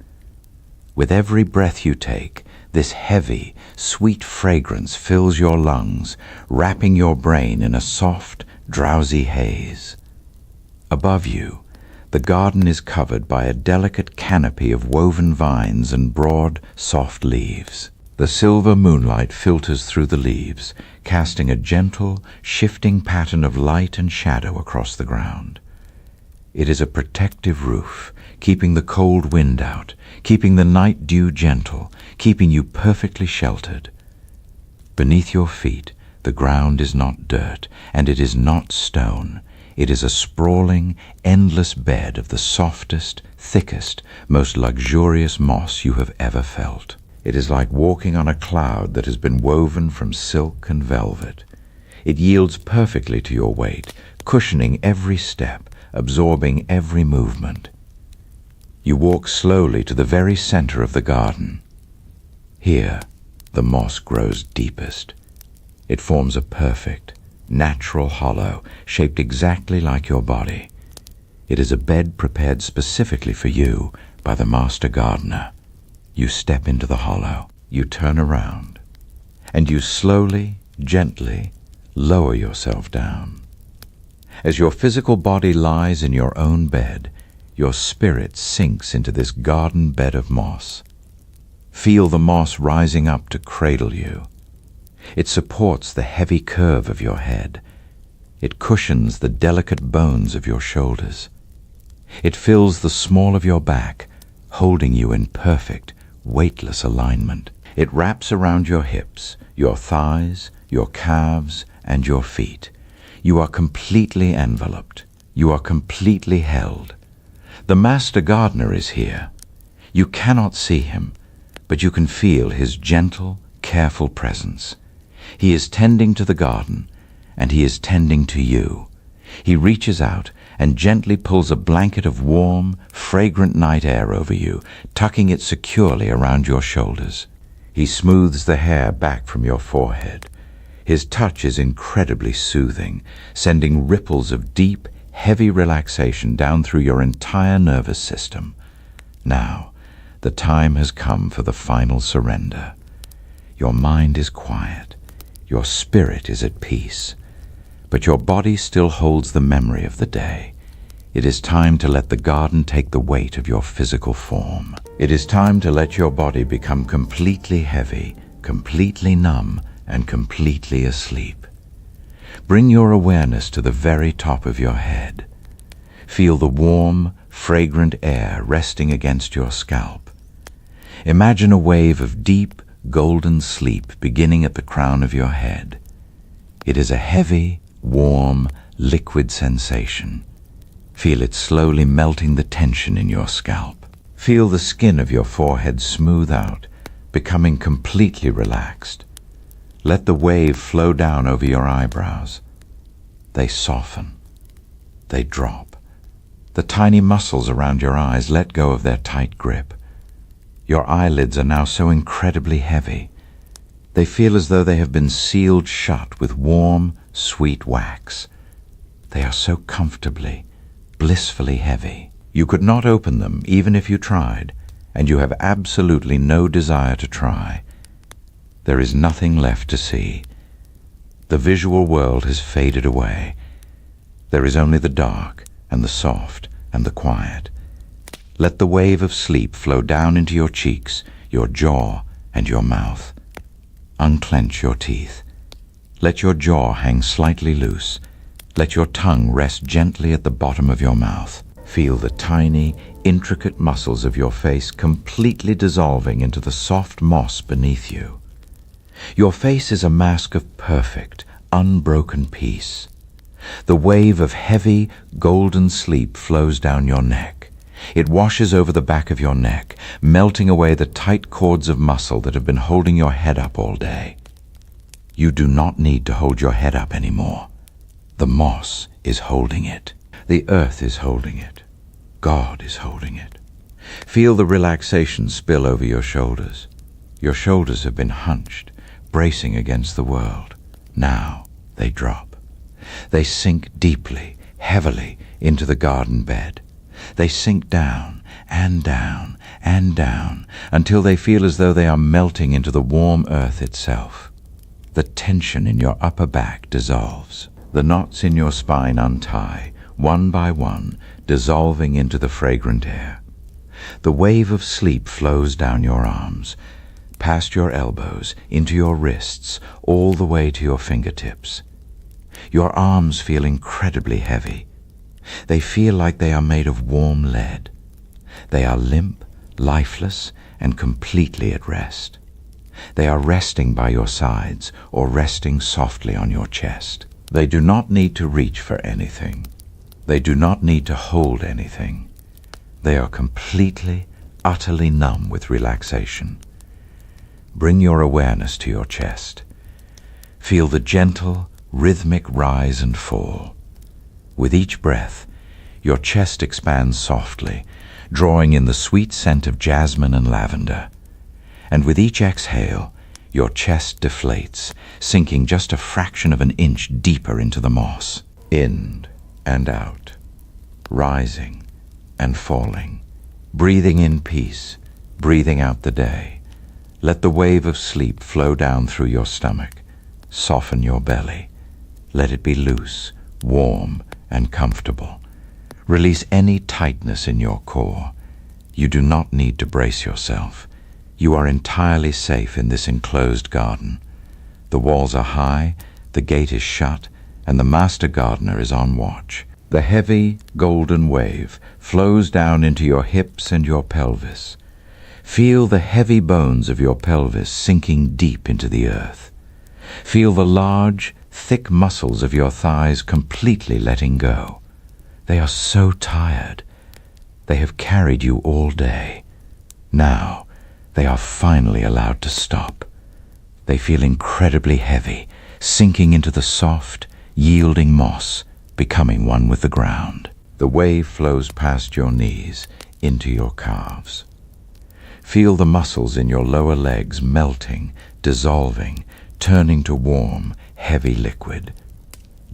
With every breath you take, this heavy, sweet fragrance fills your lungs, wrapping your brain in a soft, drowsy haze. Above you, the garden is covered by a delicate canopy of woven vines and broad, soft leaves. The silver moonlight filters through the leaves, casting a gentle, shifting pattern of light and shadow across the ground. It is a protective roof, keeping the cold wind out, keeping the night dew gentle, keeping you perfectly sheltered. Beneath your feet, the ground is not dirt, and it is not stone. It is a sprawling, endless bed of the softest, thickest, most luxurious moss you have ever felt. It is like walking on a cloud that has been woven from silk and velvet. It yields perfectly to your weight, cushioning every step, absorbing every movement. You walk slowly to the very center of the garden. Here, the moss grows deepest. It forms a perfect, natural hollow, shaped exactly like your body. It is a bed prepared specifically for you by the master gardener. You step into the hollow, you turn around, and you slowly, gently lower yourself down. As your physical body lies in your own bed, your spirit sinks into this garden bed of moss. Feel the moss rising up to cradle you. It supports the heavy curve of your head. It cushions the delicate bones of your shoulders. It fills the small of your back, holding you in perfect, weightless alignment. It wraps around your hips, your thighs, your calves, and your feet. You are completely enveloped. You are completely held. The master gardener is here. You cannot see him, but you can feel his gentle, careful presence. He is tending to the garden, and he is tending to you. He reaches out and gently pulls a blanket of warm, fragrant night air over you, tucking it securely around your shoulders. He smooths the hair back from your forehead. His touch is incredibly soothing, sending ripples of deep, heavy relaxation down through your entire nervous system. Now, the time has come for the final surrender. Your mind is quiet. Your spirit is at peace. But your body still holds the memory of the day. It is time to let the garden take the weight of your physical form. It is time to let your body become completely heavy, completely numb, and completely asleep. Bring your awareness to the very top of your head. Feel the warm, fragrant air resting against your scalp. Imagine a wave of deep, golden sleep beginning at the crown of your head. It is a heavy, warm, liquid sensation. Feel it slowly melting the tension in your scalp. Feel the skin of your forehead smooth out, becoming completely relaxed. Let the wave flow down over your eyebrows. They soften. They drop. The tiny muscles around your eyes let go of their tight grip. Your eyelids are now so incredibly heavy. They feel as though they have been sealed shut with warm, sweet wax. They are so comfortably, blissfully heavy. You could not open them even if you tried, and you have absolutely no desire to try. There is nothing left to see. The visual world has faded away. There is only the dark and the soft and the quiet. Let the wave of sleep flow down into your cheeks, your jaw, and your mouth. Unclench your teeth. Let your jaw hang slightly loose. Let your tongue rest gently at the bottom of your mouth. Feel the tiny, intricate muscles of your face completely dissolving into the soft moss beneath you. Your face is a mask of perfect, unbroken peace. The wave of heavy, golden sleep flows down your neck. It washes over the back of your neck, melting away the tight cords of muscle that have been holding your head up all day. You do not need to hold your head up anymore. The moss is holding it. The earth is holding it. God is holding it. Feel the relaxation spill over your shoulders. Your shoulders have been hunched, bracing against the world. Now they drop. They sink deeply, heavily into the garden bed. They sink down and down and down until they feel as though they are melting into the warm earth itself. The tension in your upper back dissolves. The knots in your spine untie, one by one, dissolving into the fragrant air. The wave of sleep flows down your arms, past your elbows, into your wrists, all the way to your fingertips. Your arms feel incredibly heavy. They feel like they are made of warm lead. They are limp, lifeless, and completely at rest. They are resting by your sides or resting softly on your chest. They do not need to reach for anything. They do not need to hold anything. They are completely, utterly numb with relaxation. Bring your awareness to your chest. Feel the gentle, rhythmic rise and fall. With each breath, your chest expands softly, drawing in the sweet scent of jasmine and lavender. And with each exhale, your chest deflates, sinking just a fraction of an inch deeper into the moss. In and out, rising and falling, breathing in peace, breathing out the day. Let the wave of sleep flow down through your stomach, soften your belly. Let it be loose, warm, and comfortable. Release any tightness in your core. You do not need to brace yourself. You are entirely safe in this enclosed garden. The walls are high, the gate is shut, and the master gardener is on watch. The heavy, golden wave flows down into your hips and your pelvis. Feel the heavy bones of your pelvis sinking deep into the earth. Feel the large, thick muscles of your thighs completely letting go. They are so tired. They have carried you all day. Now, they are finally allowed to stop. They feel incredibly heavy, sinking into the soft, yielding moss, becoming one with the ground. The wave flows past your knees, into your calves. Feel the muscles in your lower legs melting, dissolving, turning to warm, heavy liquid.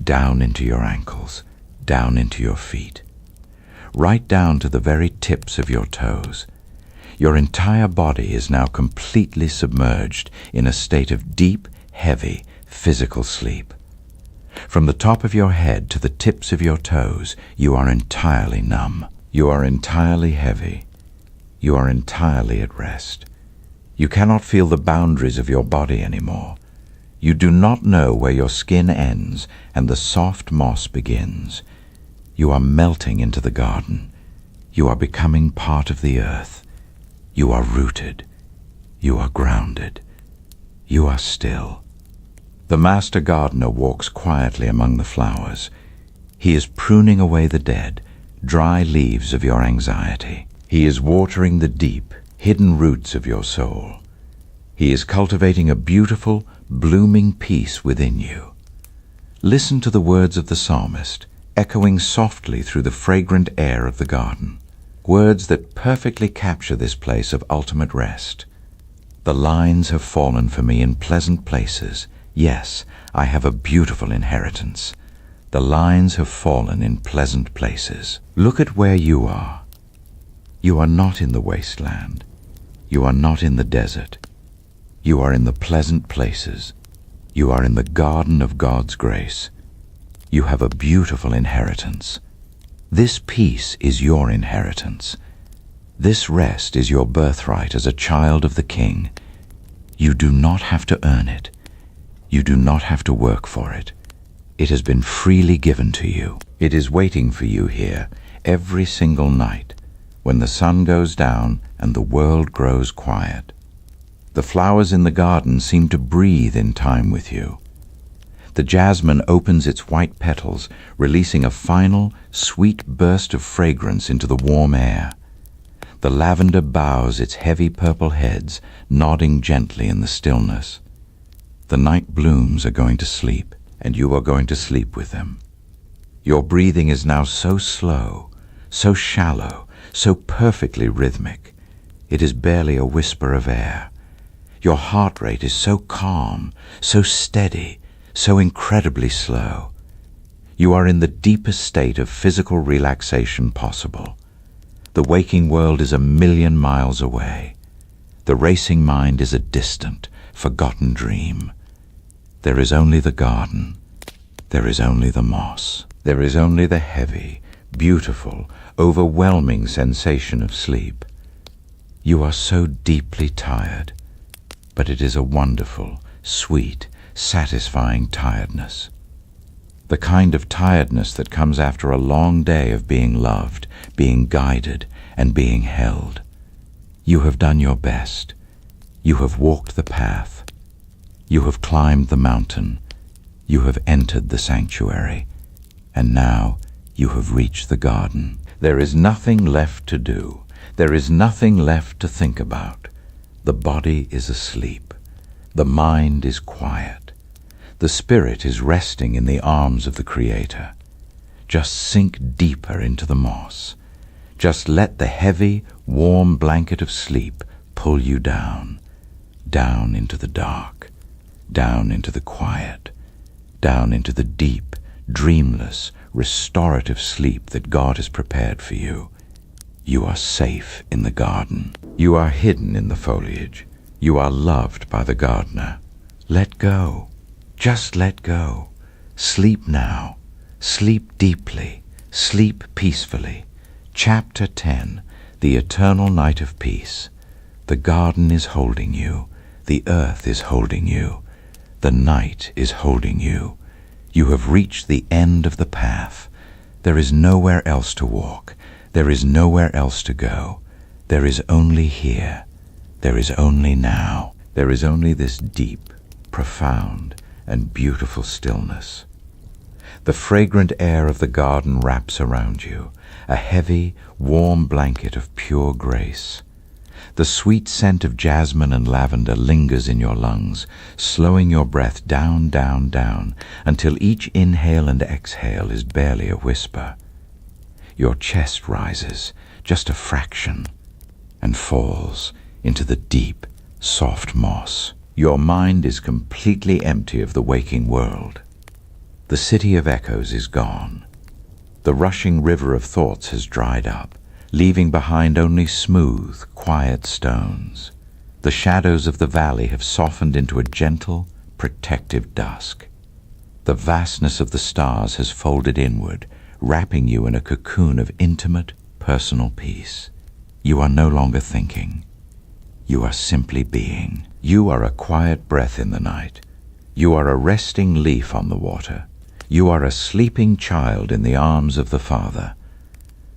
Down into your ankles, down into your feet. Right down to the very tips of your toes. Your entire body is now completely submerged in a state of deep, heavy, physical sleep. From the top of your head to the tips of your toes, you are entirely numb. You are entirely heavy. You are entirely at rest. You cannot feel the boundaries of your body anymore. You do not know where your skin ends and the soft moss begins. You are melting into the garden. You are becoming part of the earth. You are rooted. You are grounded. You are still. The master gardener walks quietly among the flowers. He is pruning away the dead, dry leaves of your anxiety. He is watering the deep, hidden roots of your soul. He is cultivating a beautiful, blooming peace within you. Listen to the words of the psalmist, echoing softly through the fragrant air of the garden. Words that perfectly capture this place of ultimate rest. The lines have fallen for me in pleasant places. Yes, I have a beautiful inheritance. The lines have fallen in pleasant places. Look at where you are. You are not in the wasteland. You are not in the desert. You are in the pleasant places. You are in the garden of God's grace. You have a beautiful inheritance. This peace is your inheritance. This rest is your birthright as a child of the King. You do not have to earn it. You do not have to work for it. It has been freely given to you. It is waiting for you here every single night when the sun goes down and the world grows quiet. The flowers in the garden seem to breathe in time with you. The jasmine opens its white petals, releasing a final, sweet burst of fragrance into the warm air. The lavender bows its heavy purple heads, nodding gently in the stillness. The night blooms are going to sleep, and you are going to sleep with them. Your breathing is now so slow, so shallow, so perfectly rhythmic. It is barely a whisper of air. Your heart rate is so calm, so steady, so incredibly slow. You are in the deepest state of physical relaxation possible. The waking world is 1,000,000 miles away. The racing mind is a distant, forgotten dream. There is only the garden, There is only the moss. There is only the heavy, beautiful, overwhelming sensation of sleep. You are so deeply tired, but it is a wonderful, sweet, satisfying tiredness. The kind of tiredness that comes after a long day of being loved, being guided, and being held. You have done your best. You have walked the path. You have climbed the mountain. You have entered the sanctuary. And now you have reached the garden. There is nothing left to do. There is nothing left to think about. The body is asleep. The mind is quiet. The spirit is resting in the arms of the Creator. Just sink deeper into the moss. Just let the heavy, warm blanket of sleep pull you down, down into the dark, down into the quiet, down into the deep, dreamless, restorative sleep that God has prepared for you. You are safe in the garden. You are hidden in the foliage. You are loved by the gardener. Let go. Just let go. Sleep now. Sleep deeply. Sleep peacefully. Chapter 10. The Eternal Night of Peace. The garden is holding you. The earth is holding you. The night is holding you. You have reached the end of the path. There is nowhere else to walk. There is nowhere else to go. There is only here. There is only now. There is only this deep, profound, and beautiful stillness. The fragrant air of the garden wraps around you, a heavy, warm blanket of pure grace. The sweet scent of jasmine and lavender lingers in your lungs, slowing your breath down, down, down, until each inhale and exhale is barely a whisper. Your chest rises, just a fraction, and falls into the deep, soft moss. Your mind is completely empty of the waking world. The city of echoes is gone. The rushing river of thoughts has dried up, leaving behind only smooth, quiet stones. The shadows of the valley have softened into a gentle, protective dusk. The vastness of the stars has folded inward, wrapping you in a cocoon of intimate, personal peace. You are no longer thinking. You are simply being. You are a quiet breath in the night. You are a resting leaf on the water. You are a sleeping child in the arms of the Father.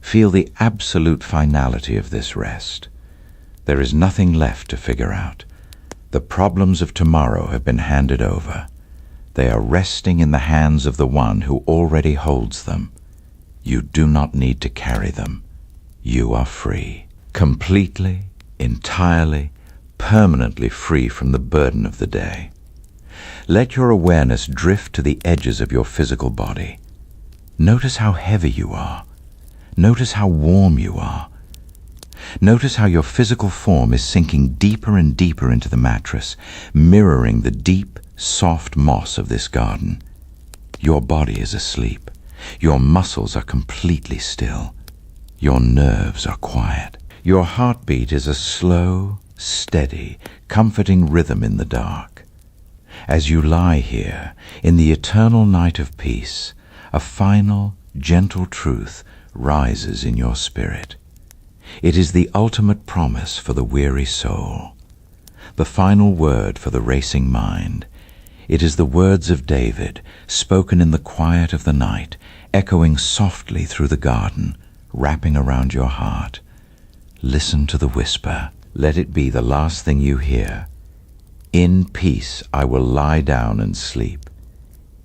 Feel the absolute finality of this rest. There is nothing left to figure out. The problems of tomorrow have been handed over. They are resting in the hands of the one who already holds them. You do not need to carry them. You are free. Completely, entirely, permanently free from the burden of the day. Let your awareness drift to the edges of your physical body. Notice how heavy you are. Notice how warm you are. Notice how your physical form is sinking deeper and deeper into the mattress, mirroring the deep, soft moss of this garden. Your body is asleep. Your muscles are completely still. Your nerves are quiet. Your heartbeat is a slow, steady, comforting rhythm in the dark. As you lie here, in the eternal night of peace, a final, gentle truth rises in your spirit. It is the ultimate promise for the weary soul, the final word for the racing mind. It is the words of David, spoken in the quiet of the night, echoing softly through the garden, wrapping around your heart. Listen to the whisper. Let it be the last thing you hear. In peace I will lie down and sleep.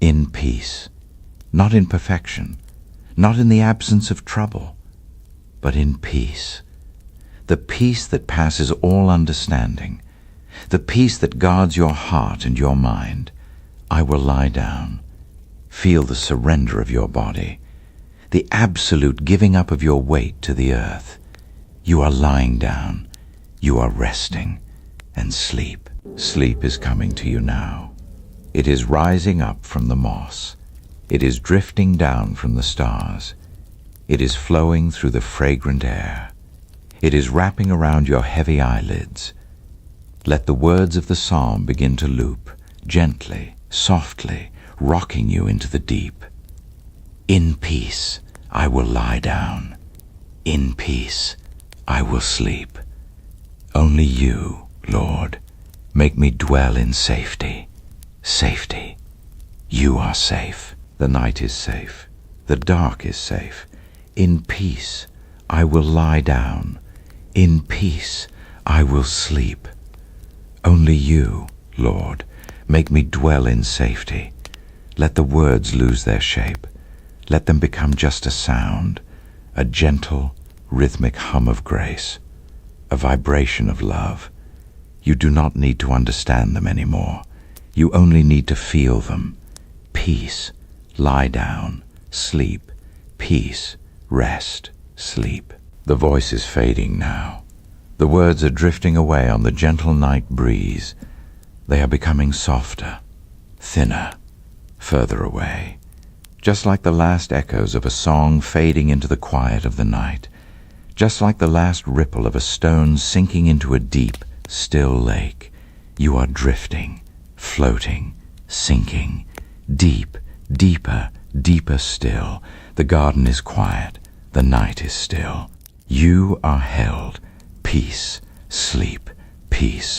In peace. Not in perfection, not in the absence of trouble, but in peace. The peace that passes all understanding. The peace that guards your heart and your mind. I will lie down. Feel the surrender of your body, the absolute giving up of your weight to the earth. You are lying down. You are resting. And sleep. Sleep is coming to you now. It is rising up from the moss. It is drifting down from the stars. It is flowing through the fragrant air. It is wrapping around your heavy eyelids. Let the words of the psalm begin to loop, gently, softly, rocking you into the deep. In peace I will lie down. In peace I will sleep. Only you, Lord, make me dwell in safety. Safety. You are safe. The night is safe. The dark is safe. In peace I will lie down. In peace I will sleep. Only you, Lord, make me dwell in safety. Let the words lose their shape. Let them become just a sound, a gentle, rhythmic hum of grace, a vibration of love. You do not need to understand them anymore. You only need to feel them. Peace, lie down, sleep. Peace, rest, sleep. The voice is fading now. The words are drifting away on the gentle night breeze. They are becoming softer, thinner, further away, just like the last echoes of a song fading into the quiet of the night, just like the last ripple of a stone sinking into a deep, still lake. You are drifting, floating, sinking, deep, deeper, deeper still. The garden is quiet, the night is still. You are held. Peace, sleep, peace.